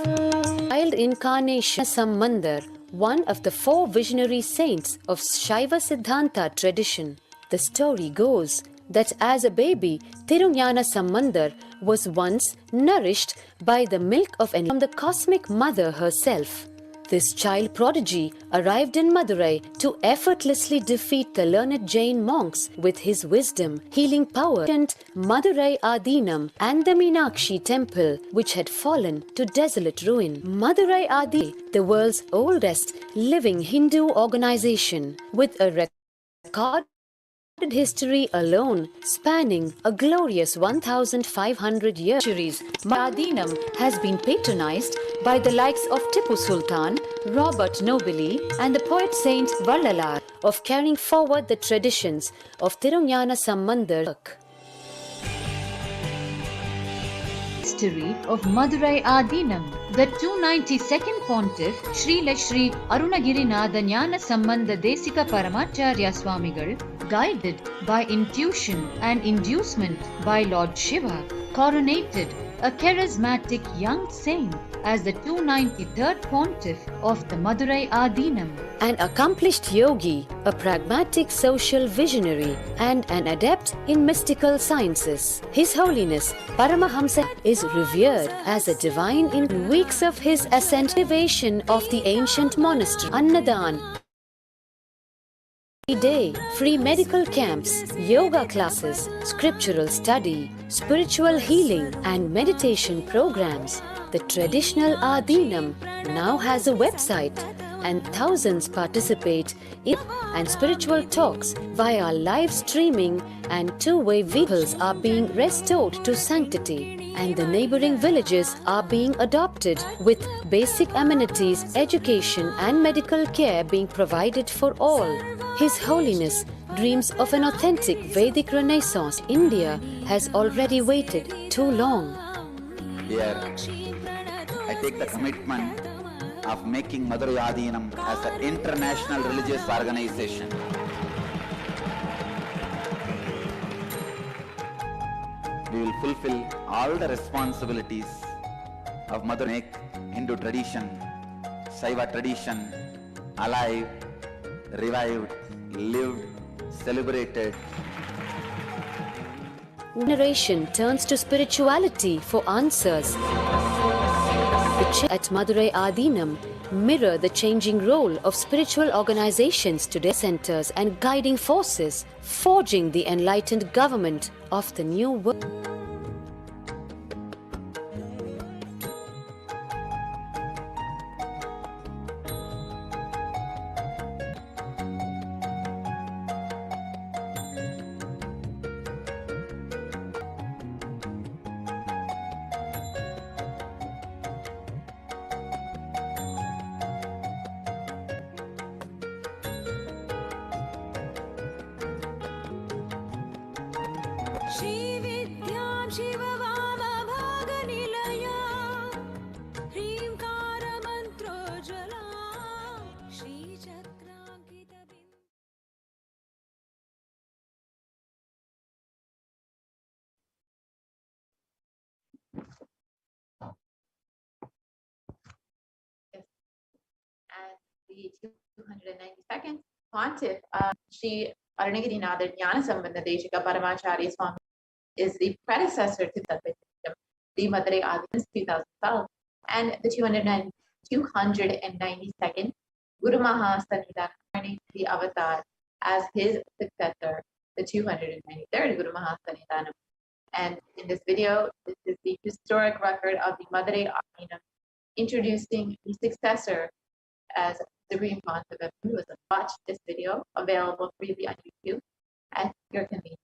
[SPEAKER 5] Child incarnation Samandar, one of the 4 visionary saints of Shaiva Siddhanta tradition. The story goes that as a baby, Tirunjana Samandar was once nourished by the milk of from the cosmic mother herself. This child prodigy arrived in Madurai to effortlessly defeat the learned Jain monks with his wisdom, healing power, and Madurai Adinam and the Meenakshi temple, which had fallen to desolate ruin. Madurai Adi, the world's oldest living Hindu organization, with a record history alone, spanning a glorious 1,500 years, Adinam has been patronized by the likes of Tipu Sultan, Robert Nobili, and the poet Saint Vallalar of carrying forward the traditions of Tirunjana Sambandar.
[SPEAKER 6] History of Madurai Adinam. The 292nd Pontiff Sri Shri Arunagirinath Jnana Sambandha Desika Paramacharya Swamigal, guided by intuition and inducement by Lord Shiva, coronated a charismatic young saint as the 293rd Pontiff of the Madurai Adinam.
[SPEAKER 5] An accomplished yogi, a pragmatic social visionary, and an adept in mystical sciences. His Holiness Paramahamsa is revered as a divine in weeks of his ascension of the ancient monastery. Annadan day, free medical camps, yoga classes, scriptural study, spiritual healing, and meditation programs. The traditional Adinam now has a website, and thousands participate in and spiritual talks via live streaming, and two-way vehicles are being restored to sanctity, and the neighboring villages are being adopted with basic amenities, education and medical care being provided for all. His Holiness dreams of an authentic Vedic Renaissance. India has already waited too long.
[SPEAKER 1] Here, I take the commitment of making Madurai Adinam as an international religious organization. We will fulfill all the responsibilities of Madurai, make Hindu tradition, Saiva tradition, alive, revived, lived, celebrated.
[SPEAKER 5] Generation turns to spirituality for answers. At Madurai Adinam mirror the changing role of spiritual organizations today, centers and guiding forces, forging the enlightened government of the new world.
[SPEAKER 7] And the 292nd Pontiff, Sri Arunagirinath Jnana Sambandha Desika Paramacharya Swami, is the predecessor to the Madurai Adinam 2012, and the 292nd Guru Maha Sanidana, the avatar, as his successor, the 293rd Guru Maha Sanidana. And in this video, this is the historic record of the Madurai Adinam, introducing the successor as Supreme Pontiff of Hinduism. Watch this video, available freely on YouTube at your convenience.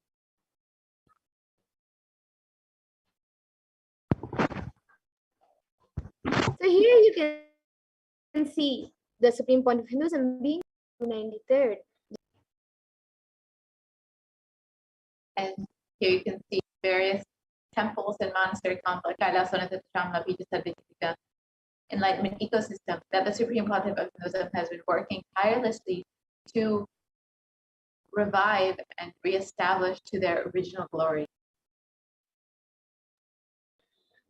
[SPEAKER 2] So here you can see the Supreme Pontiff of Hinduism being 93rd.
[SPEAKER 7] And here you can see various temples and monastery complex, Kailasa'S enlightenment ecosystem that the Supreme Pontiff of Hinduism has been working tirelessly to revive and reestablish to their original glory.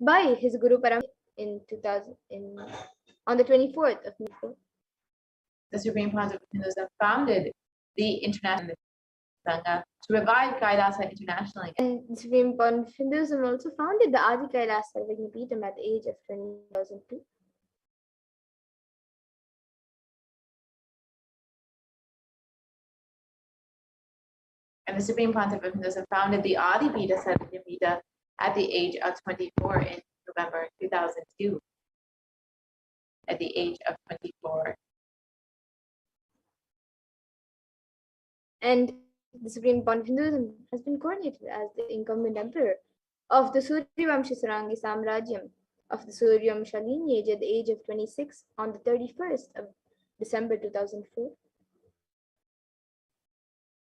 [SPEAKER 2] By his Guru Param on the 24th of April.
[SPEAKER 7] The Supreme Pontiff of Hinduism founded the International Sangha to revive Kailasa internationally.
[SPEAKER 2] And the Supreme Pontiff of Hinduism also founded the Adi Kailasa Vignapeetham at the age of 2002.
[SPEAKER 7] And the Supreme Pontiff of Hinduism founded the Adi Pita Sarvagna at the age of 24 in November 2002. At the age of 24.
[SPEAKER 2] And the supreme point of Hinduism has been coronated as the incumbent emperor of the Suryavamsha Sarangi Samrajyam of the Suryavamsha lineage at the age of 26 on the 31st of December 2004.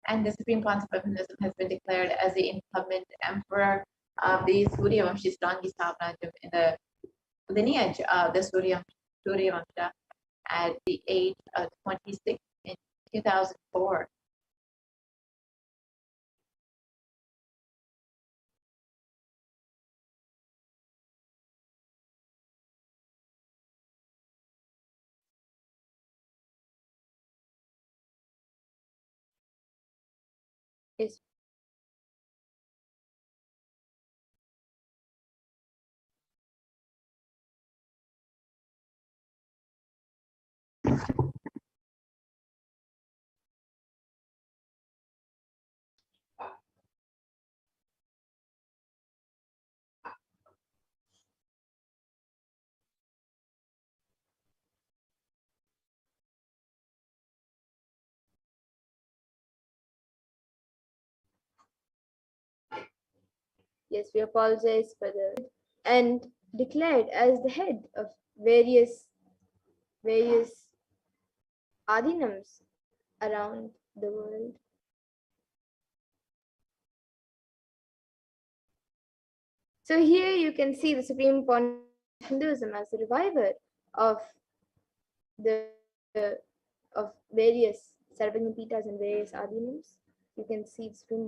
[SPEAKER 7] And the Supreme Concept of Hinduism has been declared as the incumbent emperor of the Suryavamshi Sarangi Samrajyam in the lineage of the Suryavamsha at the age of 26 in 2004.
[SPEAKER 2] Yes. Yes, we apologize for the and declared as the head of various adinams around the world. So here you can see the supreme point of Hinduism as the reviver of the of various Sarvangapitas and various adinams. You can see the supreme.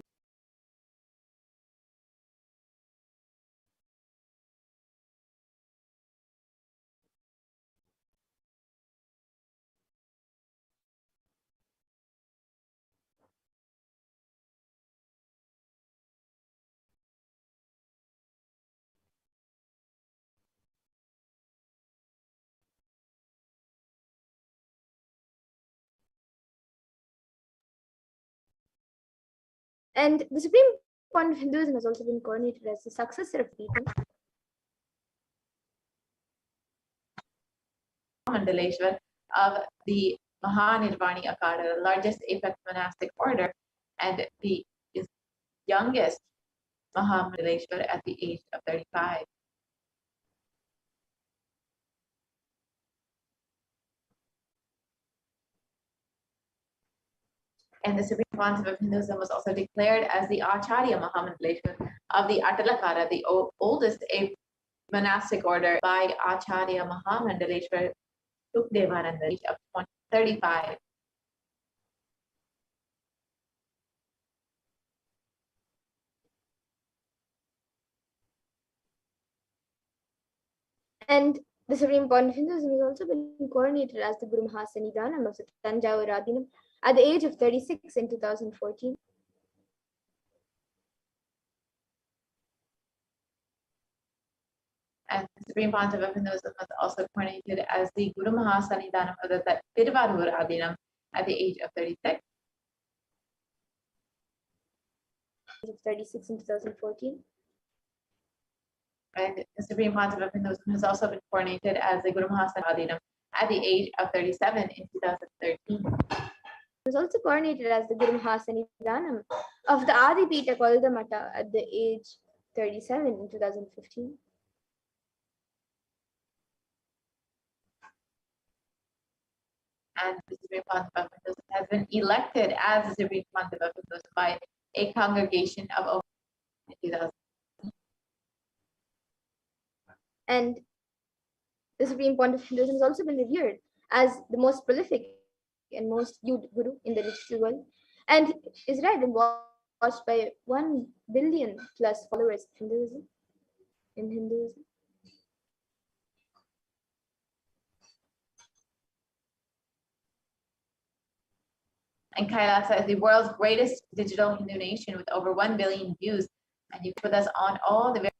[SPEAKER 2] And the supreme point of Hinduism has also been coronated as the successor of Pita.
[SPEAKER 7] Mandaleshwar of the Mahanirvani Akada, the largest apex monastic order, and the youngest Mahamandaleshwar at the age of 35. And the Supreme Concept of Hinduism was also declared as the Acharya Mahamandaleshwar of the Atalakara, the oldest monastic order, by Acharya Mahamandaleshwar Sukdevananda of 35.
[SPEAKER 2] And the supreme point of Hinduism has also been coronated as the Guru Mahasannidhanam of the Tanjavur Adinam at the age of 36 in 2014.
[SPEAKER 7] And the Supreme Concept of Hinduism was also coronated as the Guru Mahasannidhanam of the Tiruvarur Adinam at the age of 36.
[SPEAKER 2] Of 36 in 2014.
[SPEAKER 7] And the Supreme Concept of Hinduism has also been coronated as the Guru Mahasannidhanam at the age of 37 in 2013.
[SPEAKER 2] It was also coronated as the Guru Mahasannidhanam of the Adipita Koldamata at the age 37 in 2015.
[SPEAKER 7] And the Supreme Concept of Hinduism has been elected as the Supreme Concept of Hinduism by a congregation of over 20,000.
[SPEAKER 2] And the supreme point of Hinduism has also been revered as the most prolific and most viewed guru in the digital world, and is read and watched by 1 billion plus followers in Hinduism.
[SPEAKER 7] And Kailasa is the world's greatest digital Hindu nation with over 1 billion views. And you put us on all the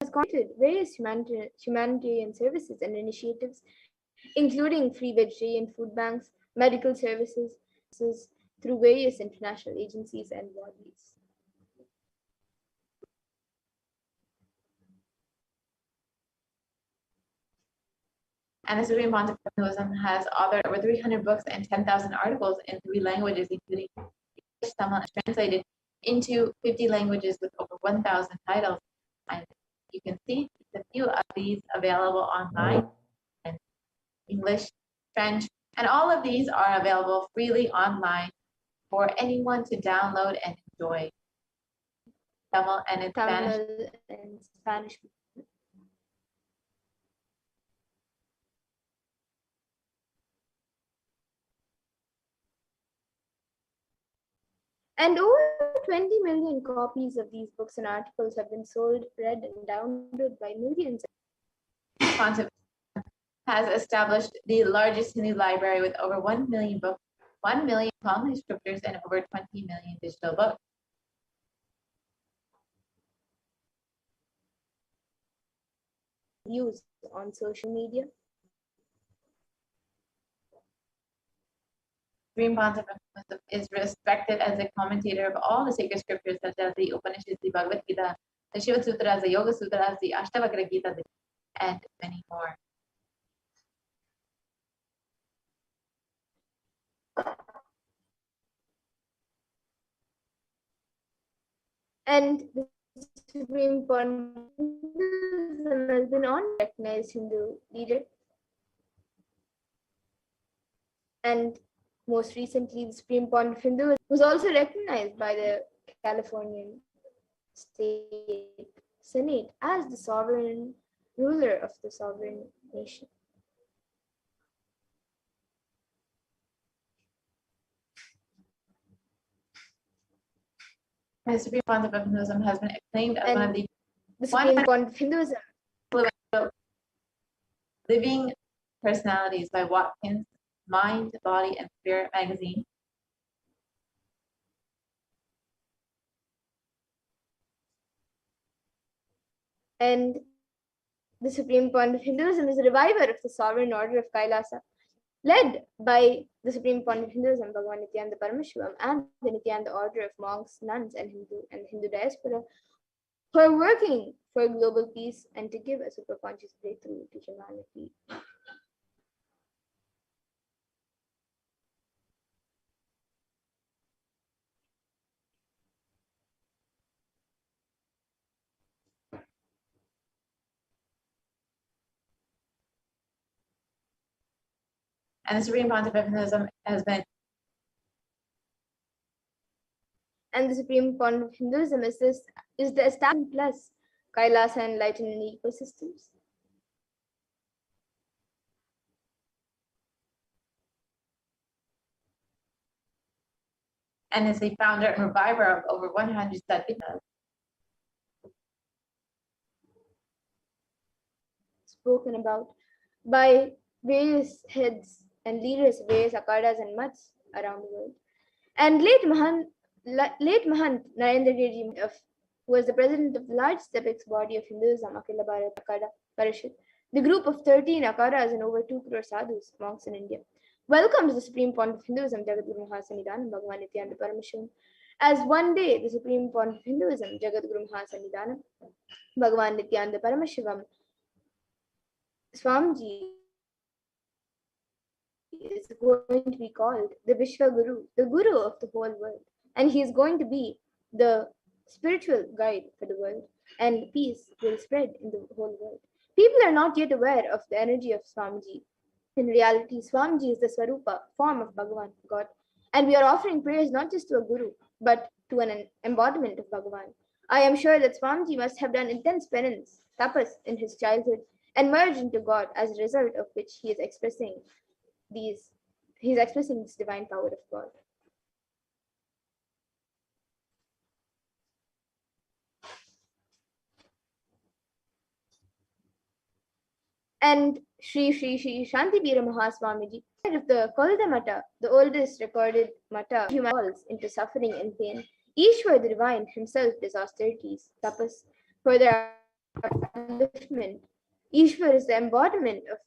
[SPEAKER 2] Has conducted various humanitarian services and initiatives, including free vegetarian food banks, medical services, through various international agencies and bodies.
[SPEAKER 7] And the Supreme Pontiff of Hinduism has authored over 300 books and 10,000 articles in 3 languages, including English, Tamil, and translated into 50 languages with over 1,000 titles. And you can see a few of these available online in English, French, and all of these are available freely online for anyone to download and enjoy. Tamil and in Spanish.
[SPEAKER 2] Tamil and Spanish. And over 20 million copies of these books and articles have been sold, read, and downloaded by millions.
[SPEAKER 7] Pontiff has established the largest Hindu library with over 1 million books, 1 million Tamil scriptures, and over 20 million digital books.
[SPEAKER 2] Views on social media.
[SPEAKER 7] Supreme Pontiff is respected as a commentator of all the sacred scriptures such as the Upanishads, the Bhagavad Gita, the Shiva Sutras, the Yoga Sutras, the Ashtavakra Gita, and many more.
[SPEAKER 2] And the Supreme Pontiff has been recognized Hindu leader. And most recently, the Supreme Pontiff Hindu was also recognized by the Californian State Senate as the sovereign ruler of the sovereign nation.
[SPEAKER 7] The Supreme Pontiff of Hinduism has been acclaimed as one of the
[SPEAKER 2] Supreme Pontiff of Hinduism
[SPEAKER 7] living personalities by Watkins Mind, Body, and Spirit magazine.
[SPEAKER 2] And the Supreme Pontiff of Hinduism is a reviver of the sovereign order of Kailasa, led by the Supreme Pontiff of Hinduism, Bhagavan Nithyananda Paramashivam, and the Nithyananda order of monks, nuns, and Hindu diaspora, who are working for global peace and to give a superconscious breakthrough to humanity.
[SPEAKER 7] And the Supreme Pontiff of Hinduism has been.
[SPEAKER 2] And the Supreme Pontiff of Hinduism is the establishment plus Kailasa enlightenment ecosystems.
[SPEAKER 7] And is the founder and reviver of over 100 sadhanas.
[SPEAKER 2] Spoken about by various heads and leaders of various akhadas and mats around the world. And late Mahant Narendra Giri, who was the president of the largest apex body of Hinduism, Akhila Bharat Akhada Parishad, the group of 13 akhadas and over 2 crore sadhus, monks in India, welcomes the Supreme Pontiff of Hinduism, Jagadguru Mahasannidhanam, Bhagavan Nithyananda Paramashivam, as one day the Supreme Pontiff of Hinduism, Jagadguru Mahasannidhanam, Bhagavan Nithyananda Paramashivam, Swamiji, is going to be called the Vishwa Guru, the Guru of the whole world. And he is going to be the spiritual guide for the world, and peace will spread in the whole world. People are not yet aware of the energy of Swamiji. In reality, Swamiji is the Swarupa, form of Bhagavan, God. And we are offering prayers not just to a Guru, but to an embodiment of Bhagavan. I am sure that Swamiji must have done intense penance, tapas, in his childhood, and merged into God, as a result of which he is expressing this divine power of God. And Sri Shanti Bira Mahaswamiji, of the Kolda Mata, the oldest recorded Mata, human falls into suffering and pain. Ishwar the divine himself does austerities, tapas, for their upliftment. Ishwar is the embodiment of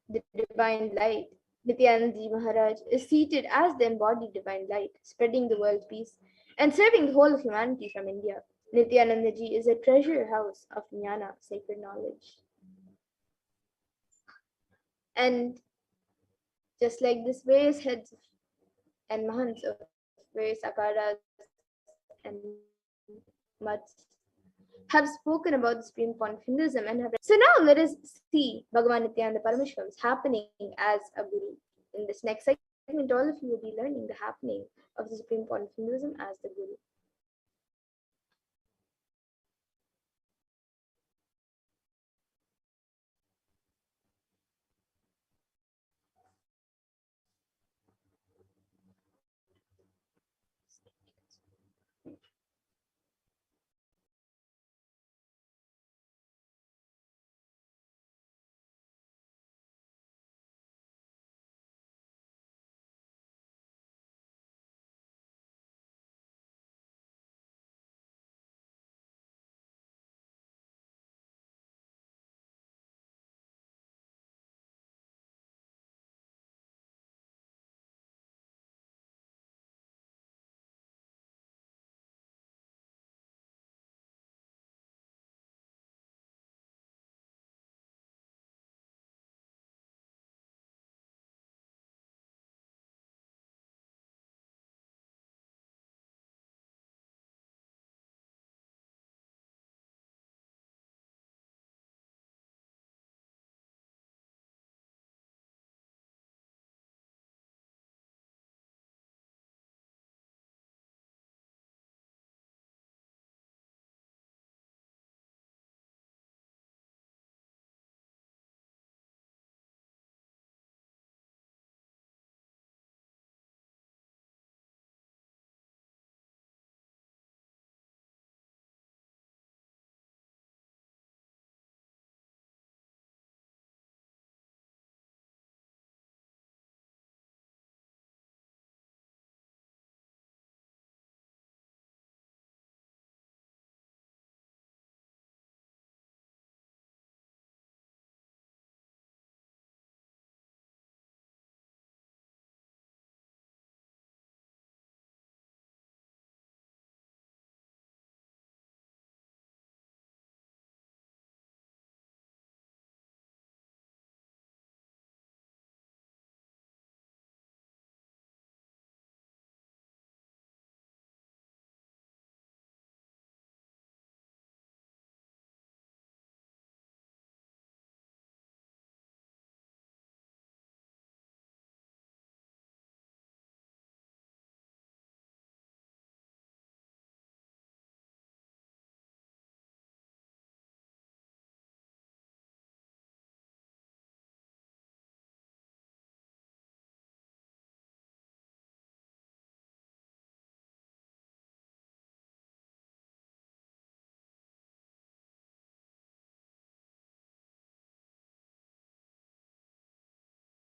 [SPEAKER 2] the divine light. Nithyananda Maharaj is seated as the embodied divine light, spreading the world peace and serving the whole of humanity from India. Nithyananda Ji is a treasure house of jnana, sacred knowledge. And just like this, various heads and mahants of various akaras and mats have spoken about the Supreme Point of Hinduism and have. So now let us see Bhagavan Nithyananda Paramashivoham's happening as a guru. In this next segment, all of you will be learning the happening of the Supreme Point of Hinduism as the guru.